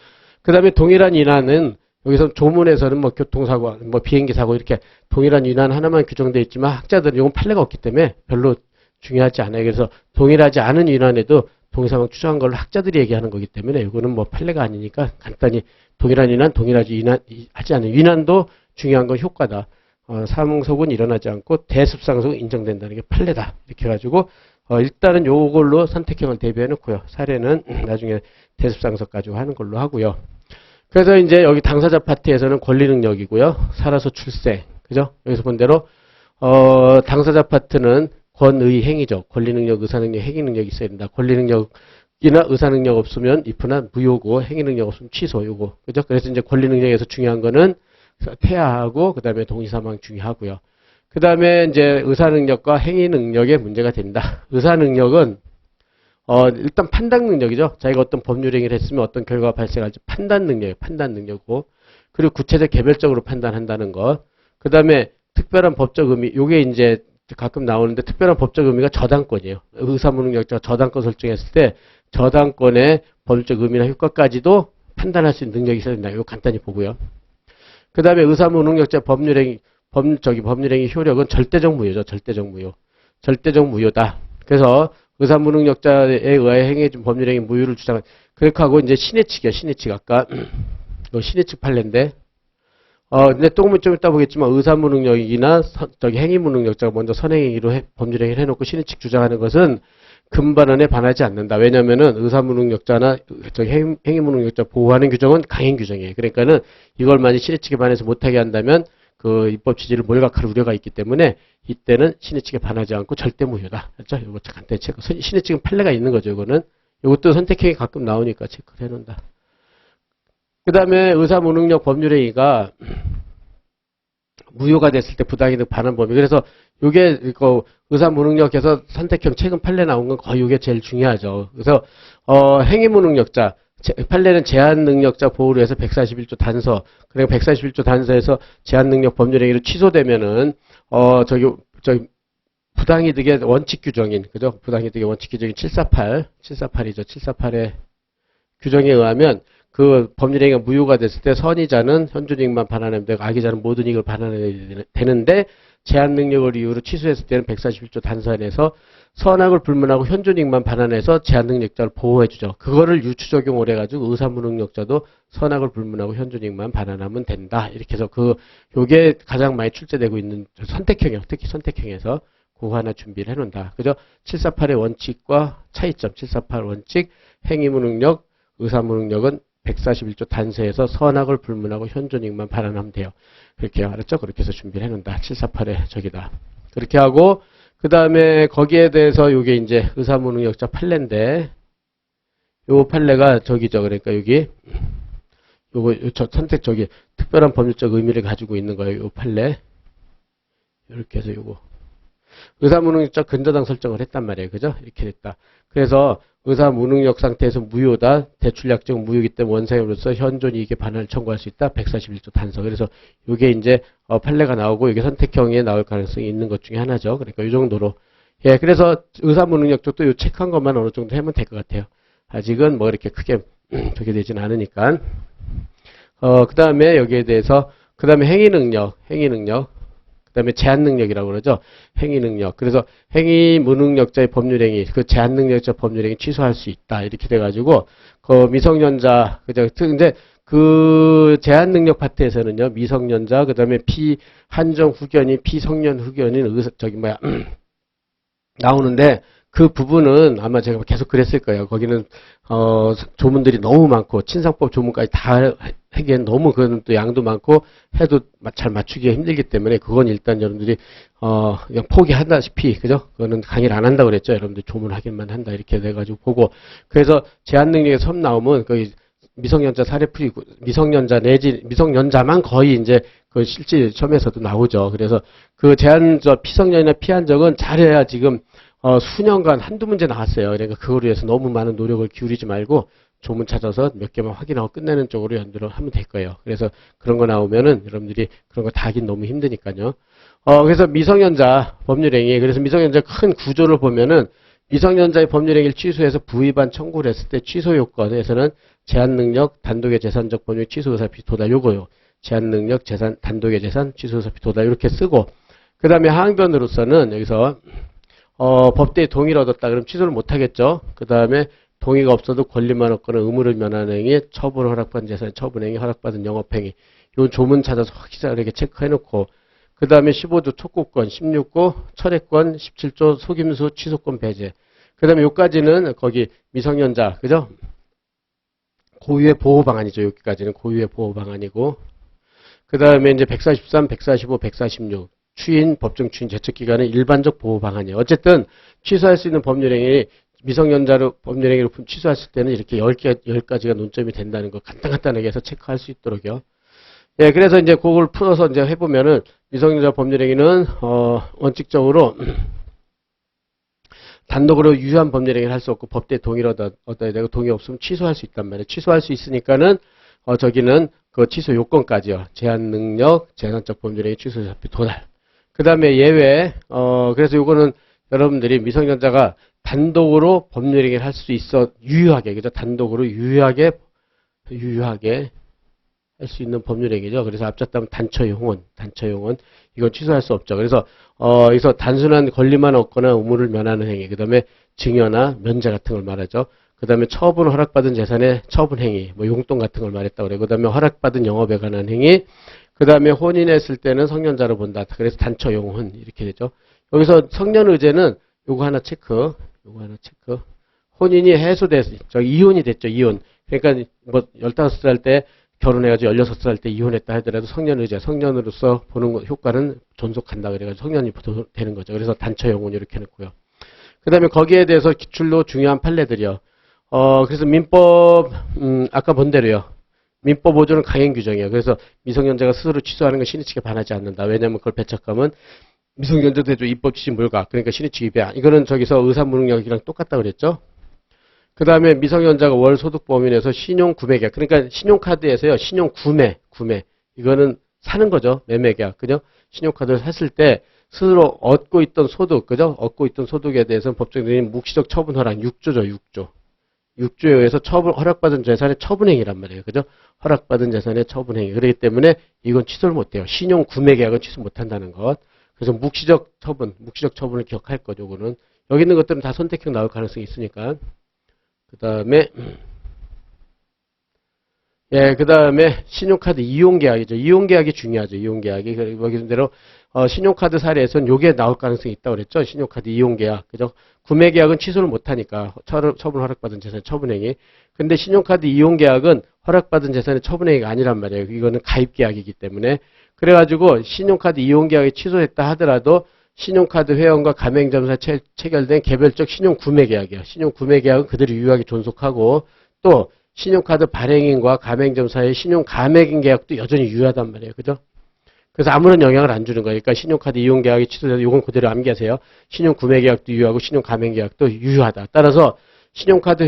그 다음에 동일한 인하는, 여기서 조문에서는 교통사고, 비행기 사고 이렇게 동일한 인한 하나만 규정되어 있지만 학자들은 이건 판례가 없기 때문에 별로 중요하지 않아요. 그래서 동일하지 않은 인한에도 동일사망 추정한 걸로 학자들이 얘기하는 거기 때문에 이거는 판례가 아니니까 간단히 동일한 인한, 하지 않은 인한도 중요한 건 효과다. 상속은 일어나지 않고 대습상속은 인정된다는 게 판례다. 이렇게 해가지고 일단은 요걸로 선택형을 대비해 놓고요. 사례는 나중에 대습상속 가지고 하는 걸로 하고요. 그래서 이제 여기 당사자 파트에서는 권리 능력이고요. 살아서 출생. 그죠? 여기서 본 대로 당사자 파트는 권의 행위죠. 권리 능력, 의사 능력, 행위 능력이 있어야 된다. 권리 능력이나 의사 능력 없으면 if나 무효고, 행위 능력 없으면 취소 요거. 그죠? 그래서 이제 권리 능력에서 중요한 거는 태아하고 그다음에 동시사망 중요하고요. 그다음에 이제 의사 능력과 행위 능력에 문제가 된다. 의사 능력은 일단 판단 능력이죠. 자기가 어떤 법률 행위를 했으면 어떤 결과가 발생할지 판단 능력이고, 그리고 구체적 개별적으로 판단한다는 것. 그다음에 특별한 법적 의미, 요게 이제 가끔 나오는데 특별한 법적 의미가 저당권이에요. 의사무능력자가 저당권 설정했을 때 저당권의 법률적 의미나 효과까지도 판단할 수 있는 능력이 있어야 된다. 이거 간단히 보고요. 그 다음에 의사무능력자 법률행위 효력은 절대적 무효죠. 절대적 무효다. 그래서 의사무능력자에 의하여 행해진 법률행위 무효를 주장한, 그렇게 하고 이제 신의 측 아까 이거 신의 측 판례인데, 근데 좀 이따 보겠지만 의사무능력이나 행위무능력자가 먼저 선행행위로 법률행위를 해놓고 신의 측 주장하는 것은 금반원에 반하지 않는다. 왜냐면은 의사무능력자나 행위무능력자 보호하는 규정은 강행 규정이에요. 그러니까는 이걸 만약 신의 측에 반해서 못하게 한다면 그 입법 취지를 몰각할 우려가 있기 때문에 이때는 신의 측에 반하지 않고 절대 무효다. 그렇죠? 이거 간단히 체크. 신의 측은 판례가 있는 거죠. 이거는. 이것도 선택형이 가끔 나오니까 체크를 해놓는다. 그 다음에 의사무능력 법률행위가 무효가 됐을 때 부당이득 반환 범위. 그래서 이게 의사무능력에서 선택형 최근 판례 나온 건 거의 이게 제일 중요하죠. 그래서 행위무능력자 판례는 제한능력자 보호를 위해서 141조 단서, 그리고 141조 단서에서 제한능력 법률행위로 취소되면은 부당이득의 원칙 규정인, 그죠? 부당이득의 원칙 규정인 748이죠. 748의 규정에 의하면 그 법률행위가 무효가 됐을 때 선의자는 현존이익만 반환하면 되고 악의자는 모든 이익을 반환해야 되는데, 제한 능력을 이유로 취소했을 때는 141조 단서안에서 선악을 불문하고 현존이익만 반환해서 제한 능력자를 보호해주죠. 그거를 유추 적용을 해가지고 의사무능력자도 선악을 불문하고 현존이익만 반환하면 된다. 이렇게 해서 요게 가장 많이 출제되고 있는 선택형이요. 특히 선택형에서 그거 하나 준비를 해놓는다. 그죠? 748의 원칙과 차이점. 748 원칙, 행위무능력, 의사무능력은 141조 단서에서 선악을 불문하고 현존익만 발언하면 돼요. 그렇게 알았죠? 그렇게 해서 준비를 해놓는다. 748의 저기다. 그렇게 하고 그 다음에 거기에 대해서 요게 이제 의사무능력자 판례인데 요 판례가 저기죠. 그러니까 여기 요거 저 선택 저기 특별한 법률적 의미를 가지고 있는 거예요. 요 판례. 이렇게 해서 요거 의사무능력자 근저당 설정을 했단 말이에요. 그죠? 이렇게 됐다. 그래서 의사무능력 상태에서 무효다. 대출약정 무효이기 때문에 원상으로서 현존 이익에 반환을 청구할 수 있다. 141조 단서. 그래서 이게 이제 판례가 나오고 이게 선택형에 나올 가능성이 있는 것 중에 하나죠. 그러니까 이 정도로. 예, 그래서 의사무능력 쪽도 요 체크한 것만 어느 정도 하면 될 것 같아요. 아직은 뭐 이렇게 크게 그렇게 되진 않으니까. 그 다음에 여기에 대해서 그 다음에 행위능력. 그 다음에 제한능력이라고 그러죠. 행위능력. 그래서 행위무능력자의 법률행위, 그 제한능력자 법률행위 취소할 수 있다. 이렇게 돼가지고, 그 미성년자, 그죠. 근데 그 제한능력 파트에서는요, 미성년자, 그 다음에 한정 후견인, 피성년 후견인, 나오는데, 그 부분은 아마 제가 계속 그랬을 거예요. 거기는, 조문들이 너무 많고, 친상법 조문까지 다 하기엔 너무 그건 또 양도 많고, 해도 잘 맞추기가 힘들기 때문에, 그건 일단 여러분들이, 그냥 포기한다시피, 그죠? 그거는 강의를 안 한다고 그랬죠. 여러분들 조문 확인만 한다. 이렇게 돼가지고 보고. 그래서 제한능력에 섬 나오면, 거의 미성년자 사례풀이, 미성년자 내지, 미성년자만 거의 이제, 그 실제 시험에서도 나오죠. 그래서 그 피성년이나 피한적은 잘해야 지금, 수년간 한두 문제 나왔어요. 그러니까 그거로 위해서 너무 많은 노력을 기울이지 말고 조문 찾아서 몇 개만 확인하고 끝내는 쪽으로 연두를 하면 될 거예요. 그래서 그런 거 나오면은 여러분들이 그런 거 다 하긴 너무 힘드니까요. 그래서 미성년자 법률행위, 그래서 미성년자 큰 구조를 보면은 미성년자의 법률행위를 취소해서 부위반 청구를 했을 때 취소 요건에서는 제한능력, 단독의 재산적 법률 취소의사피 도달 요거요. 제한능력, 단독의 재산, 취소의사피 도달 이렇게 쓰고 그 다음에 항변으로서는 여기서 법대의 동의를 얻었다. 그럼 취소를 못하겠죠. 그 다음에 동의가 없어도 권리만 없거나 의무를 면하는 행위, 처분을 허락받은 재산, 처분행위, 허락받은 영업행위. 요 조문 찾아서 확실하게 체크해놓고 그 다음에 15조 촉구권, 16조 철회권, 17조 속임수 취소권 배제. 그 다음에 요까지는 거기 미성년자, 그죠? 고유의 보호방안이죠. 여기까지는 고유의 보호방안이고 그 다음에 이제 143, 145, 146. 법정 추인 제척기간의 일반적 보호 방안이에요. 어쨌든 취소할 수 있는 법률행위, 미성년자로 법률행위로 취소했을 때는 이렇게 10가지가 논점이 된다는 거 간단하게 해서 체크할 수 있도록요. 예, 그래서 이제 그걸 풀어서 이제 해보면은 미성년자 법률행위는 원칙적으로 단독으로 유효한 법률행위를 할 수 없고 법대의 동의를 얻어야 되고 동의 없으면 취소할 수 있단 말이에요. 취소할 수 있으니까는 저기는 그 취소 요건까지요. 제한 능력, 재산적 법률행위 취소사피 도달. 그 다음에 예외, 그래서 요거는 여러분들이 미성년자가 단독으로 법률행위를 할 수 있어, 유효하게, 그죠? 단독으로 유효하게 할 수 있는 법률행위죠. 그래서 앞졌다면 단처용은, 이건 취소할 수 없죠. 그래서, 여기서 단순한 권리만 얻거나 의무를 면하는 행위, 그 다음에 증여나 면제 같은 걸 말하죠. 그 다음에 처분 허락받은 재산의 처분행위, 뭐 용돈 같은 걸 말했다고 그래요. 그 다음에 허락받은 영업에 관한 행위, 그 다음에 혼인했을 때는 성년자로 본다. 그래서 단처용은 이렇게 되죠. 여기서 성년의제는 요거 하나 체크. 혼인이 해소돼서, 이혼이 됐죠. 이혼. 그러니까 뭐 15살 때 결혼해가지고 16살 때 이혼했다 하더라도 성년의제, 성년으로서 보는 효과는 존속한다. 그래가지고 성년이 되는 거죠. 그래서 단처용은 이렇게 해놓고요. 그 다음에 거기에 대해서 기출로 중요한 판례들이요. 그래서 민법, 아까 본 대로요. 민법 5조는 강행 규정이에요. 그래서 미성년자가 스스로 취소하는 건 신의 측에 반하지 않는다. 왜냐하면 그걸 배척하면 미성년자 대조 입법 취지 물각. 그러니까 신의 측 위배야. 이거는 저기서 의사무능력이랑 똑같다고 그랬죠. 그 다음에 미성년자가 월 소득 범위내에서 신용 구매 계약. 그러니까 신용카드에서요. 신용 구매. 이거는 사는 거죠. 매매 계약. 그죠? 신용카드를 샀을 때 스스로 얻고 있던 소득. 그죠? 얻고 있던 소득에 대해서는 법정에 묵시적 처분 허락 6조죠. 6조에 의해서 허락받은 재산의 처분행위란 말이에요. 그죠? 허락받은 재산의 처분행위. 그렇기 때문에 이건 취소를 못해요. 신용 구매 계약은 취소 못한다는 것. 그래서 묵시적 처분을 기억할 거죠. 이거는. 여기 있는 것들은 다 선택형 나올 가능성이 있으니까. 그 다음에 신용카드 이용계약이죠. 이용계약이 중요하죠. 이용계약이. 여기 대로 신용카드 사례에서는 요게 나올 가능성이 있다고 그랬죠. 신용카드 이용계약. 그죠? 구매계약은 취소를 못하니까 처분 허락받은 재산 처분행위. 근데 신용카드 이용계약은 허락받은 재산의 처분행위가 아니란 말이에요. 이거는 가입계약이기 때문에. 그래가지고 신용카드 이용계약이 취소했다 하더라도 신용카드 회원과 가맹점사 체결된 개별적 신용구매계약이에요. 신용구매계약은 그대로 유효하게 존속하고 또 신용카드 발행인과 가맹점사의 신용가맹인 계약도 여전히 유효하단 말이에요. 그죠? 그래서 아무런 영향을 안 주는 거예요. 그러니까 신용카드 이용계약이 취소돼서 이건 그대로 암기하세요. 신용구매계약도 유효하고 신용가맹계약도 유효하다. 따라서 신용카드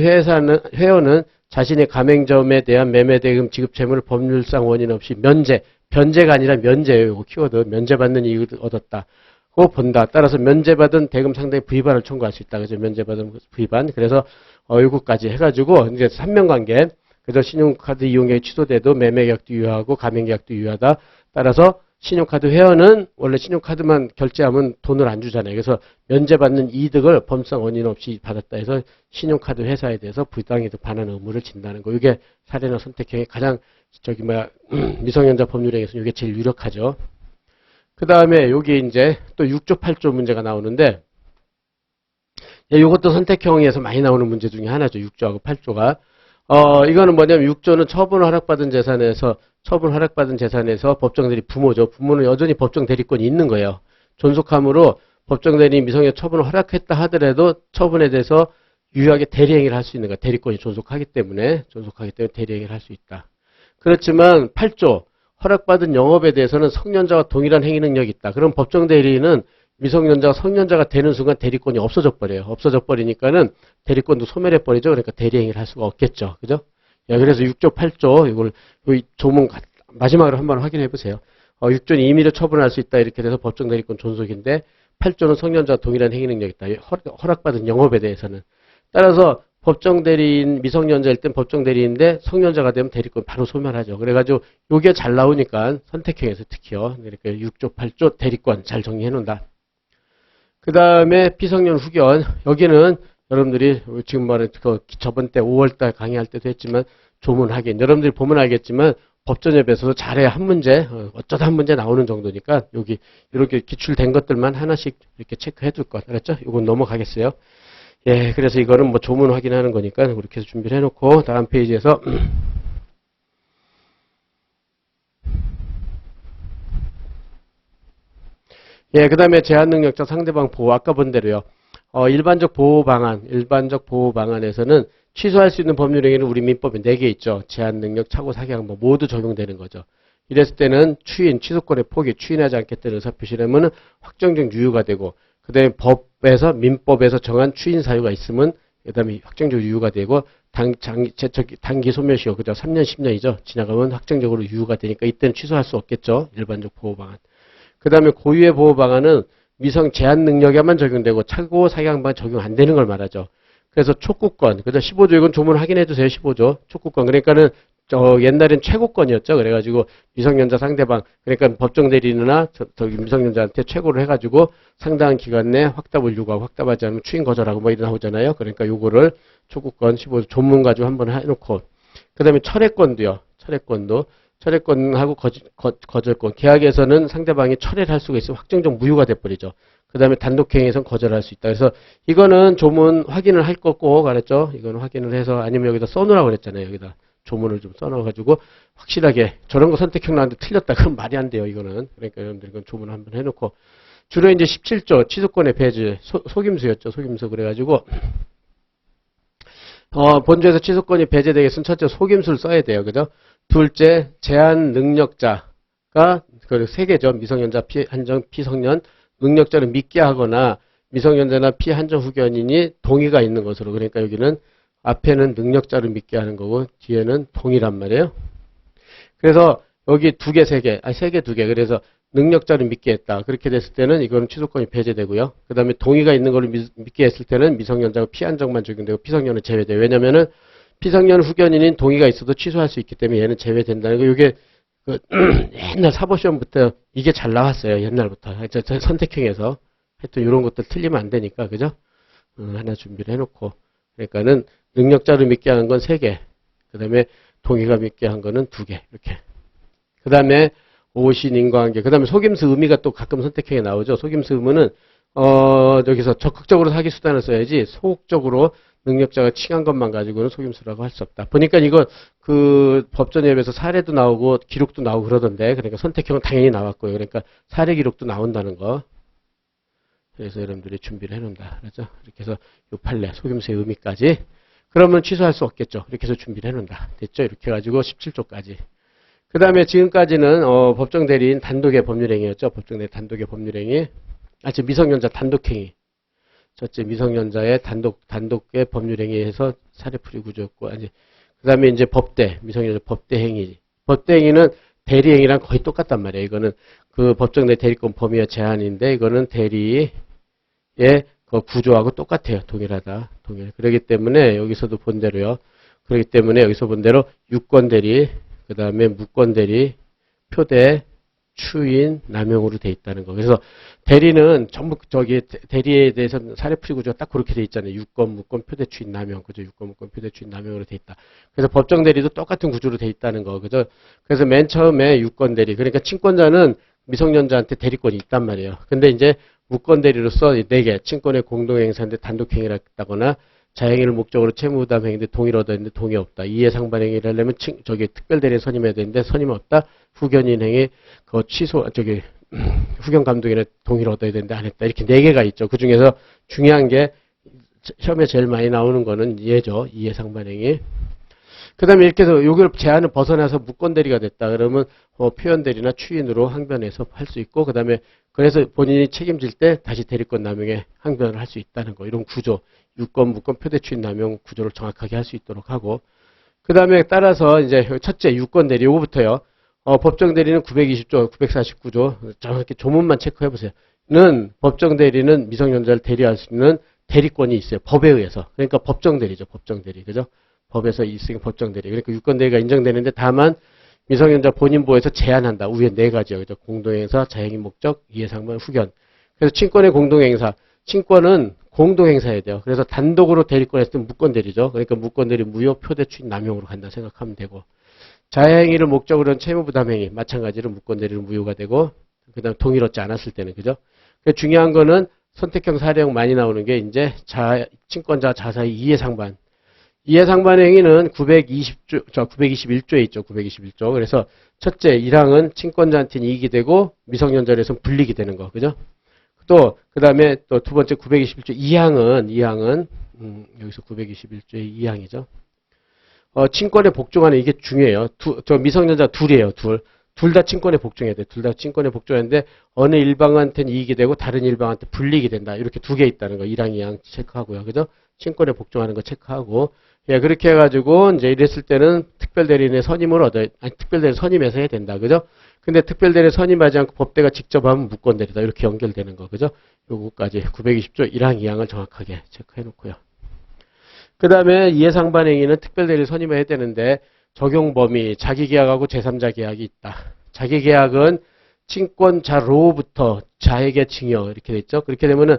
회원은 자신의 가맹점에 대한 매매대금 지급 채무를 법률상 원인 없이 면제, 변제가 아니라 면제예요. 이거 키워드. 면제받는 이익을 얻었다고 본다. 따라서 면제받은 대금 상당히 부의반을 청구할 수 있다. 그래서 면제받은 부의반. 그래서 요거까지 해가지고 이제 3명관계. 그래서 신용카드 이용계약이 취소돼도 매매계약도 유효하고 가맹계약도 유효하다. 따라서 신용카드 회원은 원래 신용카드만 결제하면 돈을 안 주잖아요. 그래서 면제받는 이득을 법상 원인 없이 받았다 해서 신용카드 회사에 대해서 부당이득 반환 의무를 진다는 거. 이게 사례나 선택형의 가장 미성년자 법률행위에서 이게 제일 유력하죠. 그 다음에 여기 이제 또 6조 8조 문제가 나오는데 이것도 선택형에서 많이 나오는 문제 중에 하나죠. 6조하고 8조가. 이거는 뭐냐면 6조는 처분 허락받은 재산에서 법정 대리 부모죠. 부모는 여전히 법정 대리권이 있는 거예요. 존속함으로 법정 대리인 미성년 처분을 허락했다 하더라도 처분에 대해서 유효하게 대리행위를 할 수 있는 거야. 대리권이 존속하기 때문에 대리행위를 할 수 있다. 그렇지만 8조 허락받은 영업에 대해서는 성년자와 동일한 행위 능력이 있다. 그럼 법정 대리인은 미성년자가 성년자가 되는 순간 대리권이 없어져 버려요. 없어져 버리니까는 대리권도 소멸해 버리죠. 그러니까 대리행위를 할 수가 없겠죠. 그죠? 그래서 6조, 8조 이걸 이 조문 마지막으로 한번 확인해 보세요. 6조는 임의로 처분할 수 있다. 이렇게 돼서 법정 대리권 존속인데 8조는 성년자와 동일한 행위 능력이 있다. 허락받은 영업에 대해서는. 따라서 법정 대리인 미성년자일 땐 법정 대리인데 성년자가 되면 대리권 바로 소멸하죠. 그래가지고 요게 잘 나오니까 선택형에서 특히요. 그러니까 6조, 8조 대리권 잘 정리해 놓는다. 그 다음에 피성년 후견. 여기는 여러분들이 지금 말한 저번 때 5월달 강의할 때도 했지만 조문 확인. 여러분들이 보면 알겠지만 법전협에서도 잘해야 한 문제, 어쩌다 한 문제 나오는 정도니까 여기 이렇게 기출된 것들만 하나씩 이렇게 체크해 둘 것. 알았죠? 이건 넘어가겠어요. 예, 그래서 이거는 뭐 조문 확인하는 거니까 그렇게 해서 준비를 해놓고 다음 페이지에서 예, 그 다음에 제한능력자 상대방 보호. 아까 본 대로요. 일반적 보호 방안에서는 취소할 수 있는 법률행위는 우리 민법에 4개 있죠. 제한능력, 차고, 사기항목 모두 적용되는 거죠. 이랬을 때는 추인, 취소권의 포기, 추인하지 않겠다는 의사표시라면 확정적 유효가 되고, 그 다음에 민법에서 정한 추인 사유가 있으면, 그 다음에 확정적 유효가 되고, 단기 소멸시효, 그죠? 3년, 10년이죠. 지나가면 확정적으로 유효가 되니까 이때는 취소할 수 없겠죠. 일반적 보호 방안. 그 다음에 고유의 보호 방안은 미성 제한 능력에만 적용되고 차고 사기항방 적용 안 되는 걸 말하죠. 그래서 촉구권, 그죠? 15조 이건 조문 확인해 주세요. 15조 촉구권. 그러니까는 옛날엔 최고권이었죠. 그래가지고 미성년자 상대방, 그러니까 법정 대리인이나 미성년자한테 최고를 해가지고 상당한 기간 내에 확답을 요구하고 확답하지 않으면 추인 거절하고 뭐 이런 나오잖아요. 그러니까 요거를 촉구권 15조 조문 가지고 한번 해놓고, 그 다음에 철회권도요. 철회권하고 거절권. 계약에서는 상대방이 철회를 할 수가 있으면 확정적 무효가 돼버리죠. 그 다음에 단독행위에서는 거절할 수 있다. 그래서 이거는 조문 확인을 할 거 꼭 알았죠? 이거는 확인을 해서 아니면 여기다 써놓으라고 그랬잖아요. 여기다 조문을 좀 써놓아가지고 확실하게 저런 거 선택형 나왔는데 틀렸다. 그럼 말이 안 돼요. 이거는. 그러니까 여러분들 이건 조문 한번 해놓고. 주로 이제 17조 취소권의 배제, 속임수였죠. 속임수. 그래가지고 본조에서 취소권이 배제되겠으면 첫째 속임수를 써야 돼요. 그죠? 둘째, 제한 능력자가 그 세 개죠. 미성년자, 한정, 피성년. 능력자를 믿게 하거나 미성년자나 피한정 후견인이 동의가 있는 것으로. 그러니까 여기는 앞에는 능력자를 믿게 하는 거고 뒤에는 동의란 말이에요. 그래서 여기 세 개, 두 개. 그래서 능력자를 믿게 했다. 그렇게 됐을 때는 이거는 취소권이 배제되고요. 그 다음에 동의가 있는 걸 믿게 했을 때는 미성년자가 피한정만 적용되고 피성년은 제외돼요. 왜냐면은 피성년 후견인인 동의가 있어도 취소할 수 있기 때문에 얘는 제외된다는 거. 이게 옛날 사법시험부터 이게 잘 나왔어요. 옛날부터. 선택형에서. 하여튼 이런 것들 틀리면 안 되니까. 그죠? 하나 준비를 해놓고. 그러니까는 능력자를 믿게 하는 건 3개. 그 다음에 동의가 믿게 한 거는 2개. 이렇게. 그 다음에 오신 인과관계. 그 다음에 속임수 의미가 또 가끔 선택형에 나오죠. 속임수 의무는 여기서 적극적으로 사기 수단을 써야지 소극적으로 능력자가 칭한 것만 가지고는 속임수라고 할 수 없다. 보니까 이거 그 법전협에서 사례도 나오고 기록도 나오고 그러던데, 그러니까 선택형은 당연히 나왔고요. 그러니까 사례 기록도 나온다는 거. 그래서 여러분들이 준비를 해놓는다. 그렇죠? 이렇게 해서 요 판례, 속임수의 의미까지. 그러면 취소할 수 없겠죠. 이렇게 해서 준비를 해놓는다. 됐죠? 이렇게 해가지고 17조까지. 그 다음에 지금까지는, 법정 대리인 단독의 법률행위였죠. 법정 대리인 단독의 법률행위. 지금 미성년자 단독행위. 첫째, 미성년자의 단독의 법률행위에서 사례풀이 구조였고, 그 다음에 이제 법대, 미성년자 법대행위. 법대행위는 대리행위랑 거의 똑같단 말이에요. 이거는 그 법정 내 대리권 범위와 제한인데, 이거는 대리의 그 구조하고 똑같아요. 동일하다. 그렇기 때문에 여기서도 본 대로요. 그렇기 때문에 여기서 본 대로 유권 대리, 그 다음에 무권 대리, 표대, 추인, 남용으로 돼 있다는 거. 그래서 대리는 전부 대리에 대해서 사례풀이 구조가 딱 그렇게 돼 있잖아요. 유권, 무권, 표대, 추인, 남용. 그죠? 유권, 무권, 표대, 추인, 남용으로 돼 있다. 그래서 법정 대리도 똑같은 구조로 돼 있다는 거. 그죠? 그래서 맨 처음에 유권 대리. 그러니까 친권자는 미성년자한테 대리권이 있단 말이에요. 근데 이제 무권 대리로서 4개, 친권의 공동행사인데 단독행위를 했다거나 자행위를 목적으로 채무부담 행위인데 동의를 얻어야 되는데 동의 없다. 이해상반행위를 하려면 특별대리인 선임해야 되는데 선임 없다. 후견인 행위, 그 취소, 후견 감독인의 동의를 얻어야 되는데 안 했다. 이렇게 4개가 있죠. 그 중에서 중요한 게 시험에 제일 많이 나오는 거는 얘죠. 이해상반행위. 그 다음에 이렇게 해서 요걸 제한을 벗어나서 무권대리가 됐다. 그러면 표현대리나 추인으로 항변해서 할 수 있고, 그 다음에 그래서 본인이 책임질 때 다시 대리권 남용에 항변을 할 수 있다는 거. 이런 구조. 유권, 무권, 표대, 추인, 남용 구조를 정확하게 할 수 있도록 하고, 그 다음에 따라서 이제 첫째 유권대리 요거부터요. 법정대리는 920조, 949조 정확히 조문만 체크해 보세요. 는 법정대리는 미성년자를 대리할 수 있는 대리권이 있어요. 법에 의해서. 그러니까 법정대리죠. 법정대리. 그죠? 법에서 있으니까 법정대리. 그러니까 유권대리가 인정되는데 다만 미성년자 본인 보호에서 제한한다. 위에 4가지요. 그죠? 공동행사, 자행위 목적, 이해상반, 후견. 그래서 친권의 공동행사. 친권은 공동행사해야 돼요. 그래서 단독으로 대리권 했을 때 무권대리죠. 그러니까 무권대리 무효, 표대, 추인, 남용으로 간다 생각하면 되고. 자행위를 목적으로 한 채무부담행위. 마찬가지로 무권대리는 무효가 되고, 그 다음 동의를 얻지 않았을 때는, 그죠? 중요한 거는 선택형 사례형 많이 나오는 게 이제 친권자 자사의 이해상반. 이해상반 행위는 921조에 있죠. 921조. 그래서 첫째, 1항은 친권자한테는 이익이 되고 미성년자에서는 불이익이 되는 거. 그죠? 또, 그 다음에 또 두 번째 921조 2항은, 여기서 921조의 2항이죠. 친권에 복종하는 이게 중요해요. 저 미성년자 둘이에요. 둘 다 친권에 복종해야 돼. 둘 다 친권에 복종하는데 어느 일방한테는 이익이 되고 다른 일방한테 불이익이 된다. 이렇게 2개 있다는 거. 1항, 2항 체크하고요. 그죠? 친권에 복종하는 거 체크하고. 예, 그렇게 해가지고 이제 이랬을 때는 특별대리인의 선임을 특별대리인 선임해서 해야 된다. 그죠? 근데 특별대리인 선임하지 않고 법대가 직접 하면 무권대리다. 이렇게 연결되는 거. 그죠? 요거까지 920조 1항, 2항을 정확하게 체크해 놓고요. 그 다음에 이해상반행위는 특별대리를 선임해야 되는데 적용 범위, 자기계약하고 제3자 계약이 있다. 자기계약은 친권자로부터 자에게 증여 이렇게 됐죠. 그렇게 되면은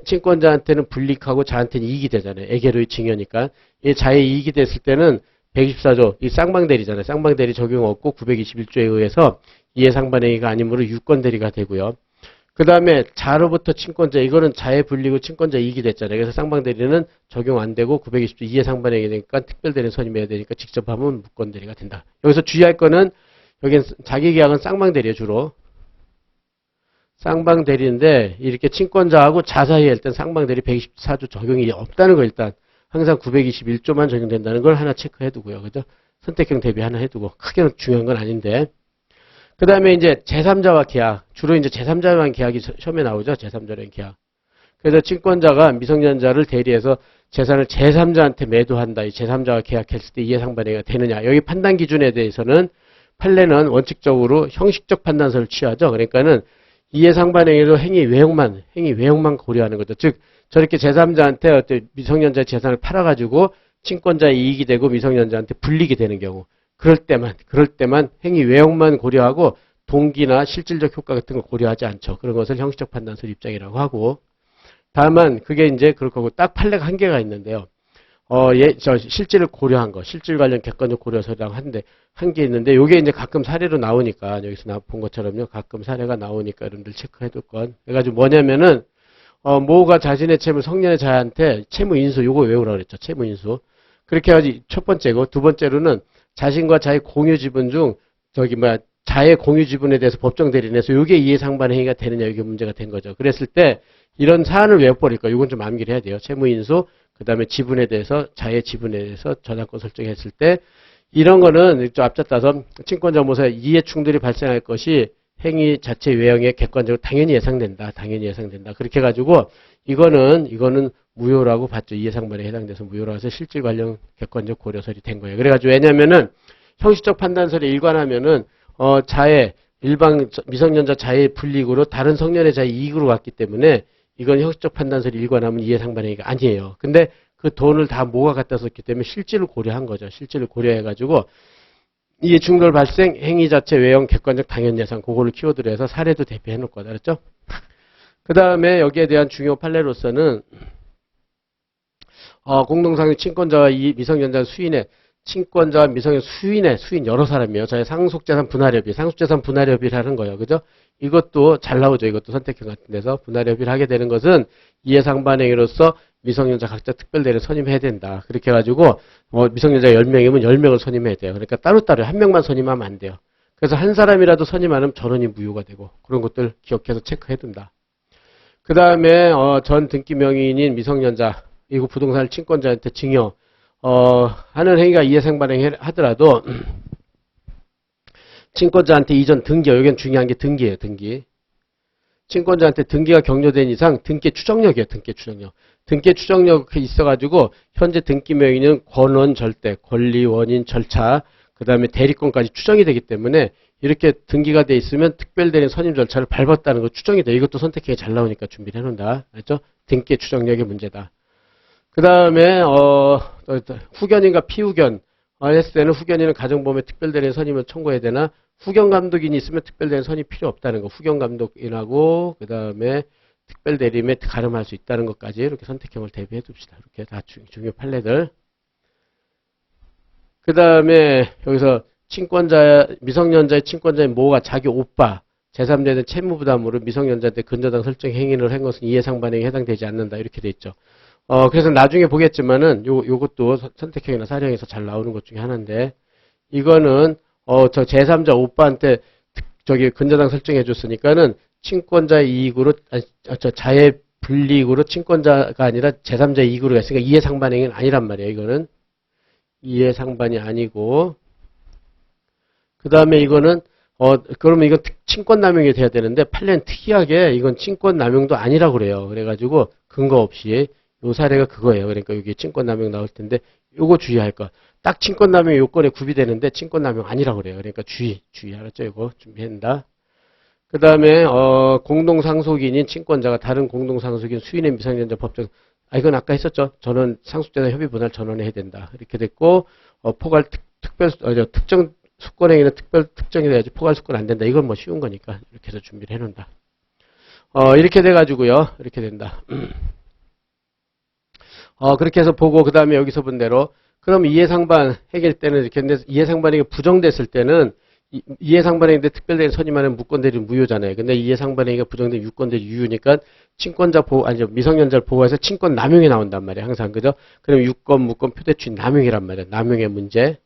친권자한테는 불이익하고 자한테는 이익이 되잖아요. 애계로의 증여니까. 이 자의 이익이 됐을 때는 124조, 이 쌍방대리잖아요. 쌍방대리 적용 없고 921조에 의해서 이해상반행위가 아니므로 유권대리가 되고요. 그 다음에 자로부터 친권자, 이거는 자의 불리고 친권자 이익이 됐잖아요. 그래서 쌍방대리는 적용 안 되고 920조 이해상반행위 되니까 특별대리는 선임해야 되니까 직접 하면 무권대리가 된다. 여기서 주의할 거는 여긴 자기계약은 쌍방대리예요. 주로. 쌍방대리인데 이렇게 친권자하고 자사위 할 땐 쌍방대리 124조 적용이 없다는 거 일단 항상 921조만 적용된다는 걸 하나 체크해 두고요. 그죠? 선택형 대비 하나 해두고 크게 중요한 건 아닌데 그 다음에 이제 제3자와 계약. 주로 이제 제3자와의 계약이 시험에 나오죠. 제3자와의 계약. 그래서 친권자가 미성년자를 대리해서 재산을 제3자한테 매도한다. 이 제3자와 계약했을 때 이해상반행위가 되느냐. 여기 판단 기준에 대해서는 판례는 원칙적으로 형식적 판단서를 취하죠. 그러니까는 이해상반행위로 행위 외형만 고려하는 거죠. 즉, 저렇게 제3자한테 어떤 미성년자의 재산을 팔아가지고 친권자의 이익이 되고 미성년자한테 불이익이 되는 경우. 그럴 때만 행위 외형만 고려하고 동기나 실질적 효과 같은 걸 고려하지 않죠. 그런 것을 형식적 판단서 입장이라고 하고. 다만 그게 이제 그럴 거고 딱 판례가 한 개가 있는데요. 저 실질을 고려한 거, 실질 관련 객관적 고려서라고 하는데 한 개 있는데 요게 이제 가끔 사례로 나오니까 여기서 본 것처럼요. 가끔 사례가 나오니까 여러분들 체크해 둘 건. 그래가지고 뭐냐면은 모가 자신의 채무 성년의 자한테 채무 인수 요거 외우라고 그랬죠. 채무 인수. 그렇게 해야지 첫 번째고 두 번째로는 자신과 자의 공유 지분 중 자의 공유 지분에 대해서 법정 대리인에서 요게 이해상반 행위가 되느냐 이게 문제가 된 거죠. 그랬을 때 이런 사안을 외워버릴까 이건 좀 암기를 해야 돼요. 채무 인수 그다음에 지분에 대해서 자의 지분에 대해서 저작권 설정했을 때 이런 거는 좀 앞잡다서 친권자 모사에 이해 충돌이 발생할 것이 행위 자체 외형에 객관적으로 당연히 예상된다. 당연히 예상된다. 그렇게 해가지고 이거는 무효라고 봤죠. 이해상반에 해당돼서 무효라고 해서 실질 관련 객관적 고려설이 된 거예요. 그래가지고 왜냐면은 형식적 판단설에 일관하면은 자의 일방 미성년자 자의 불이익으로 다른 성년의 자의 이익으로 갔기 때문에 이건 형식적 판단설이 일관하면 이해상반행위가 아니에요. 근데 그 돈을 다 모가 갖다 썼기 때문에 실질을 고려한 거죠. 실질을 고려해가지고 이해 충돌 발생 행위 자체 외형 객관적 당연 예상 그거를 키워드로 해서 사례도 대비해 놓을 거다 그랬죠? 그 다음에 여기에 대한 중요 판례로서는 공동상의 친권자와 이 미성년자 수인의 친권자와 미성년 수인 여러 사람이에요. 저희 상속재산 분할협의 상속재산 분할협의를 하는 거예요. 그죠? 이것도 잘 나오죠. 이것도 선택형 같은 데서 분할협의를 하게 되는 것은 이해상반행위로서 미성년자 각자 특별대리를 선임해야 된다. 그렇게 해가지고 미성년자 10명이면 10명을 선임해야 돼요. 그러니까 따로따로 한 명만 선임하면 안 돼요. 그래서 한 사람이라도 선임하면 전원이 무효가 되고 그런 것들 기억해서 체크해 둔다. 그 다음에 전 등기 명의인인 미성년자 이거 부동산을 친권자한테 증여 하는 행위가 이해상반행 하더라도 친권자한테 이전 등기요. 여기는 중요한 게 등기예요. 등기. 친권자한테 등기가 격려된 이상 등기 추정력이에요. 등기 추정력. 등기 추정력이 있어가지고 현재 등기 명의는 권원 절대, 권리, 원인, 절차, 그 다음에 대리권까지 추정이 되기 때문에 이렇게 등기가 돼 있으면 특별대리인 선임 절차를 밟았다는 거 추정이 돼. 이것도 선택해야 잘 나오니까 준비를 해놓는다. 알죠? 등기 추정력의 문제다. 그 다음에 후견인과 피후견 했을 때는 후견인은 가정보험에 특별대리인 선임을 청구해야 되나 후견감독인이 있으면 특별대리인 선임 필요 없다는 거. 후견감독인하고 그 다음에 특별대리인에 가름할 수 있다는 것까지 이렇게 선택형을 대비해 둡시다. 이렇게 다 중요 판례들. 그 다음에 여기서 미성년자의 친권자인 모가 자기 오빠 제3자에 대한 채무부담으로 미성년자한테 근저당 설정 행위를 한 것은 이해상반행에 해당되지 않는다. 이렇게 돼 있죠. 그래서 나중에 보겠지만은 요것도 선택형이나 사례형에서 잘 나오는 것 중에 하나인데 이거는 저 제3자 오빠한테 근저당 설정해 줬으니까는 친권자의 이익으로 자의 불이익으로 친권자가 아니라 제3자의 이익으로 했으니까 이해상반행은 아니란 말이에요. 이거는 이해상반이 아니고 그 다음에 이거는 그러면 이건 친권남용이 돼야 되는데 판례는 특이하게 이건 친권남용도 아니라고 그래요. 그래가지고 근거 없이 요 사례가 그거예요. 그러니까 여기 친권남용 나올 텐데 요거 주의할 거. 딱 친권남용 요건에 구비되는데 친권남용 아니라고 그래요. 그러니까 주의 알았죠? 이거 준비한다. 그 다음에 공동상속인인 친권자가 다른 공동상속인 수인의 미성년자 법정 이건 아까 했었죠. 전원 상속재산 협의 분할 전원해야 된다. 이렇게 됐고 포괄 특정 수권행위는 특정이 돼야지 포괄 수권 안 된다. 이건 뭐 쉬운 거니까 이렇게 해서 준비를 해놓는다. 이렇게 돼가지고요. 이렇게 된다. 그렇게 해서 보고 그 다음에 여기서 본 대로 그럼 이해상반 해결 때는 이렇게 했는데 이해상반이 부정됐을 때는 이해상반행인데 특별대리인 선임하는 무권대리인 무효잖아요. 근데 이해상반행위가 부정된 유권대리 유효니까 친권자 보호, 미성년자를 보호해서 친권 남용이 나온단 말이에요. 항상, 그죠? 그럼 유권, 무권, 표대추인 남용이란 말이에요. 남용의 문제.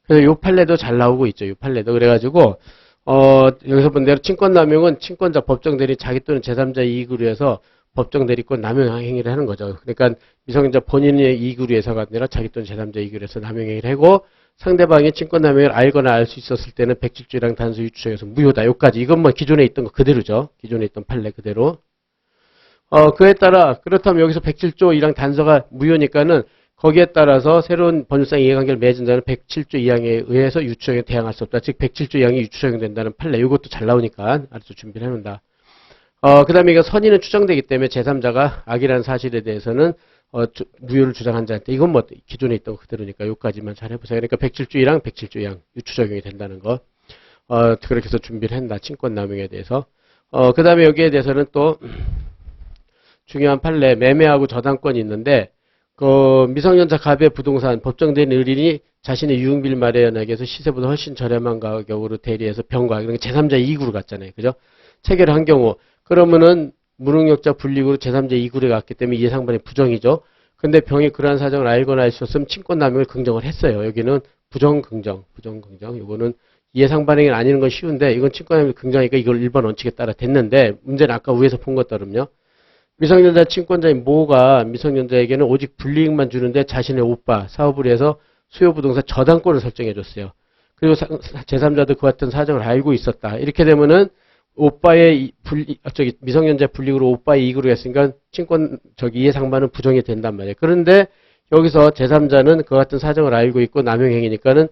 그래서 요 판례도 잘 나오고 있죠. 요 판례도. 그래가지고, 여기서 본 대로 친권 남용은 친권자 법정대리 자기 또는 제3자 이익으로 해서 법정대리권 남용 행위를 하는 거죠. 그러니까 미성년자 본인의 이익으로 해서가 아니라 자기 또는 제3자 이익으로 해서 남용 행위를 하고 상대방이 친권남용을 알거나 알 수 있었을 때는 107조랑 단수 유추정에서 무효다. 요까지. 이건 뭐 기존에 있던 거 그대로죠. 기존에 있던 판례 그대로. 그에 따라 그렇다면 여기서 107조 1항 단서가 무효니까는 거기에 따라서 새로운 법률상 이해관계를 맺은 자는 107조 2항에 의해서 유추정에 대항할 수 없다. 즉 107조 2항이 유추적용된다는 판례. 이것도 잘 나오니까 알아서 준비를 해놓는다. 그 다음에 이거 선의는 추정되기 때문에 제3자가 악이라는 사실에 대해서는 무효를 주장한 자한테 이건 뭐 기존에 있던 거 그대로니까 요까지만 잘 해보세요. 그러니까 107조 1항, 107조 2항 유추 적용이 된다는 거. 그렇게 해서 준비를 했다. 친권남용에 대해서. 그 다음에 여기에 대해서는 또 중요한 판례 매매하고 저당권이 있는데 미성년자 갑의 부동산 법정된 의린이 자신의 유흥비를 마련하기 위해서 시세보다 훨씬 저렴한 가격으로 대리해서 병과 그러니까 제3자 이익으로 갔잖아요. 그죠? 체결을 한 경우 그러면은 무능력자 불이익으로 제3자 2구에 갔기 때문에 이해상반이 부정이죠. 근데 병이 그러한 사정을 알거나 알 수 없으면 친권남용을 긍정을 했어요. 여기는 부정긍정. 이거는 이해상반행이 아니는 건 쉬운데 이건 친권남용을 긍정하니까 이걸 1번 원칙에 따라 됐는데 문제는 아까 위에서 본 것처럼요. 미성년자 친권자인 모가 미성년자에게는 오직 불이익만 주는데 자신의 오빠 사업을 해서 수요부동산 저당권을 설정해 줬어요. 그리고 제3자도 그 같은 사정을 알고 있었다. 이렇게 되면은 오빠의 미성년자 불이익으로 오빠의 이익으로 했으니까 친권 이해상반은 부정이 된단 말이에요. 그런데 여기서 제3자는 그 같은 사정을 알고 있고 남용행위니까는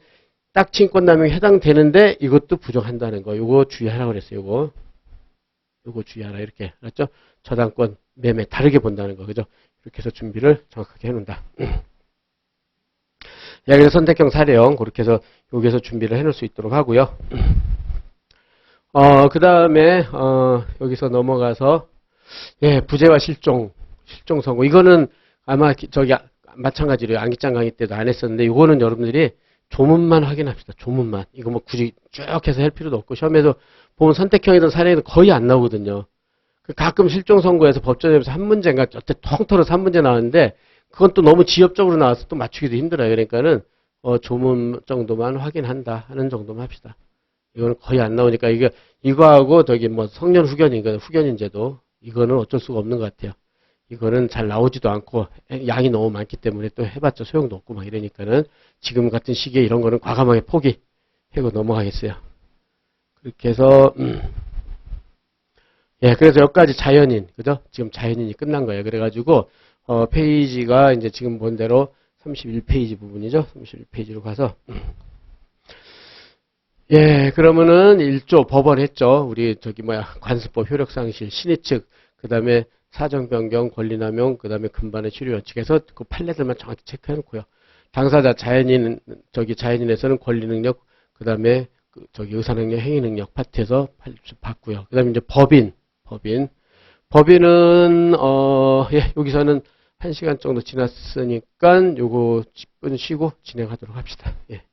딱 친권 남용에 해당되는데 이것도 부정한다는 거. 요거 주의하라고 그랬어요. 요거 주의하라 이렇게 알았죠? 저당권 매매 다르게 본다는 거. 그죠? 이렇게 해서 준비를 정확하게 해 놓는다. 그래서 선택형 사례형 그렇게 해서 여기서 준비를 해 놓을 수 있도록 하고요. 그 다음에, 여기서 넘어가서, 예, 부재와 실종 선고. 이거는 아마 마찬가지로 암기장 강의 때도 안 했었는데, 이거는 여러분들이 조문만 확인합시다. 조문만. 이거 뭐 굳이 쭉 해서 할 필요도 없고, 시험에서 보면 선택형이든 사례는 거의 안 나오거든요. 가끔 실종 선고에서 법정에서 한 문제인가, 어때 통틀어서 한 문제 나왔는데, 그건 또 너무 지엽적으로 나와서 또 맞추기도 힘들어요. 그러니까는, 조문 정도만 확인한다 하는 정도만 합시다. 이거는 거의 안 나오니까 이거하고 뭐 성년 후견인제도 이거는 어쩔 수가 없는 것 같아요. 이거는 잘 나오지도 않고 양이 너무 많기 때문에 또 해봤자 소용도 없고 막 이러니까는 지금 같은 시기에 이런 거는 과감하게 포기하고 넘어가겠어요. 그렇게 해서 예, 그래서 여기까지 자연인, 그죠? 지금 자연인이 끝난 거예요. 그래가지고 페이지가 이제 지금 본 대로 31페이지 부분이죠. 31페이지로 가서 예, 그러면은 1조 법원 했죠. 우리 관습법 효력상실 신의 측, 그 다음에 사정변경, 권리남용, 그 다음에 근반의 치료원칙에서 그 판례들만 정확히 체크해놓고요. 당사자 자연인에서는 권리능력, 그 다음에 의사능력, 행위능력 파트에서 봤고요. 그 다음에 이제 법인은 예, 여기서는 1시간 정도 지났으니까 요거 10분 쉬고 진행하도록 합시다. 예.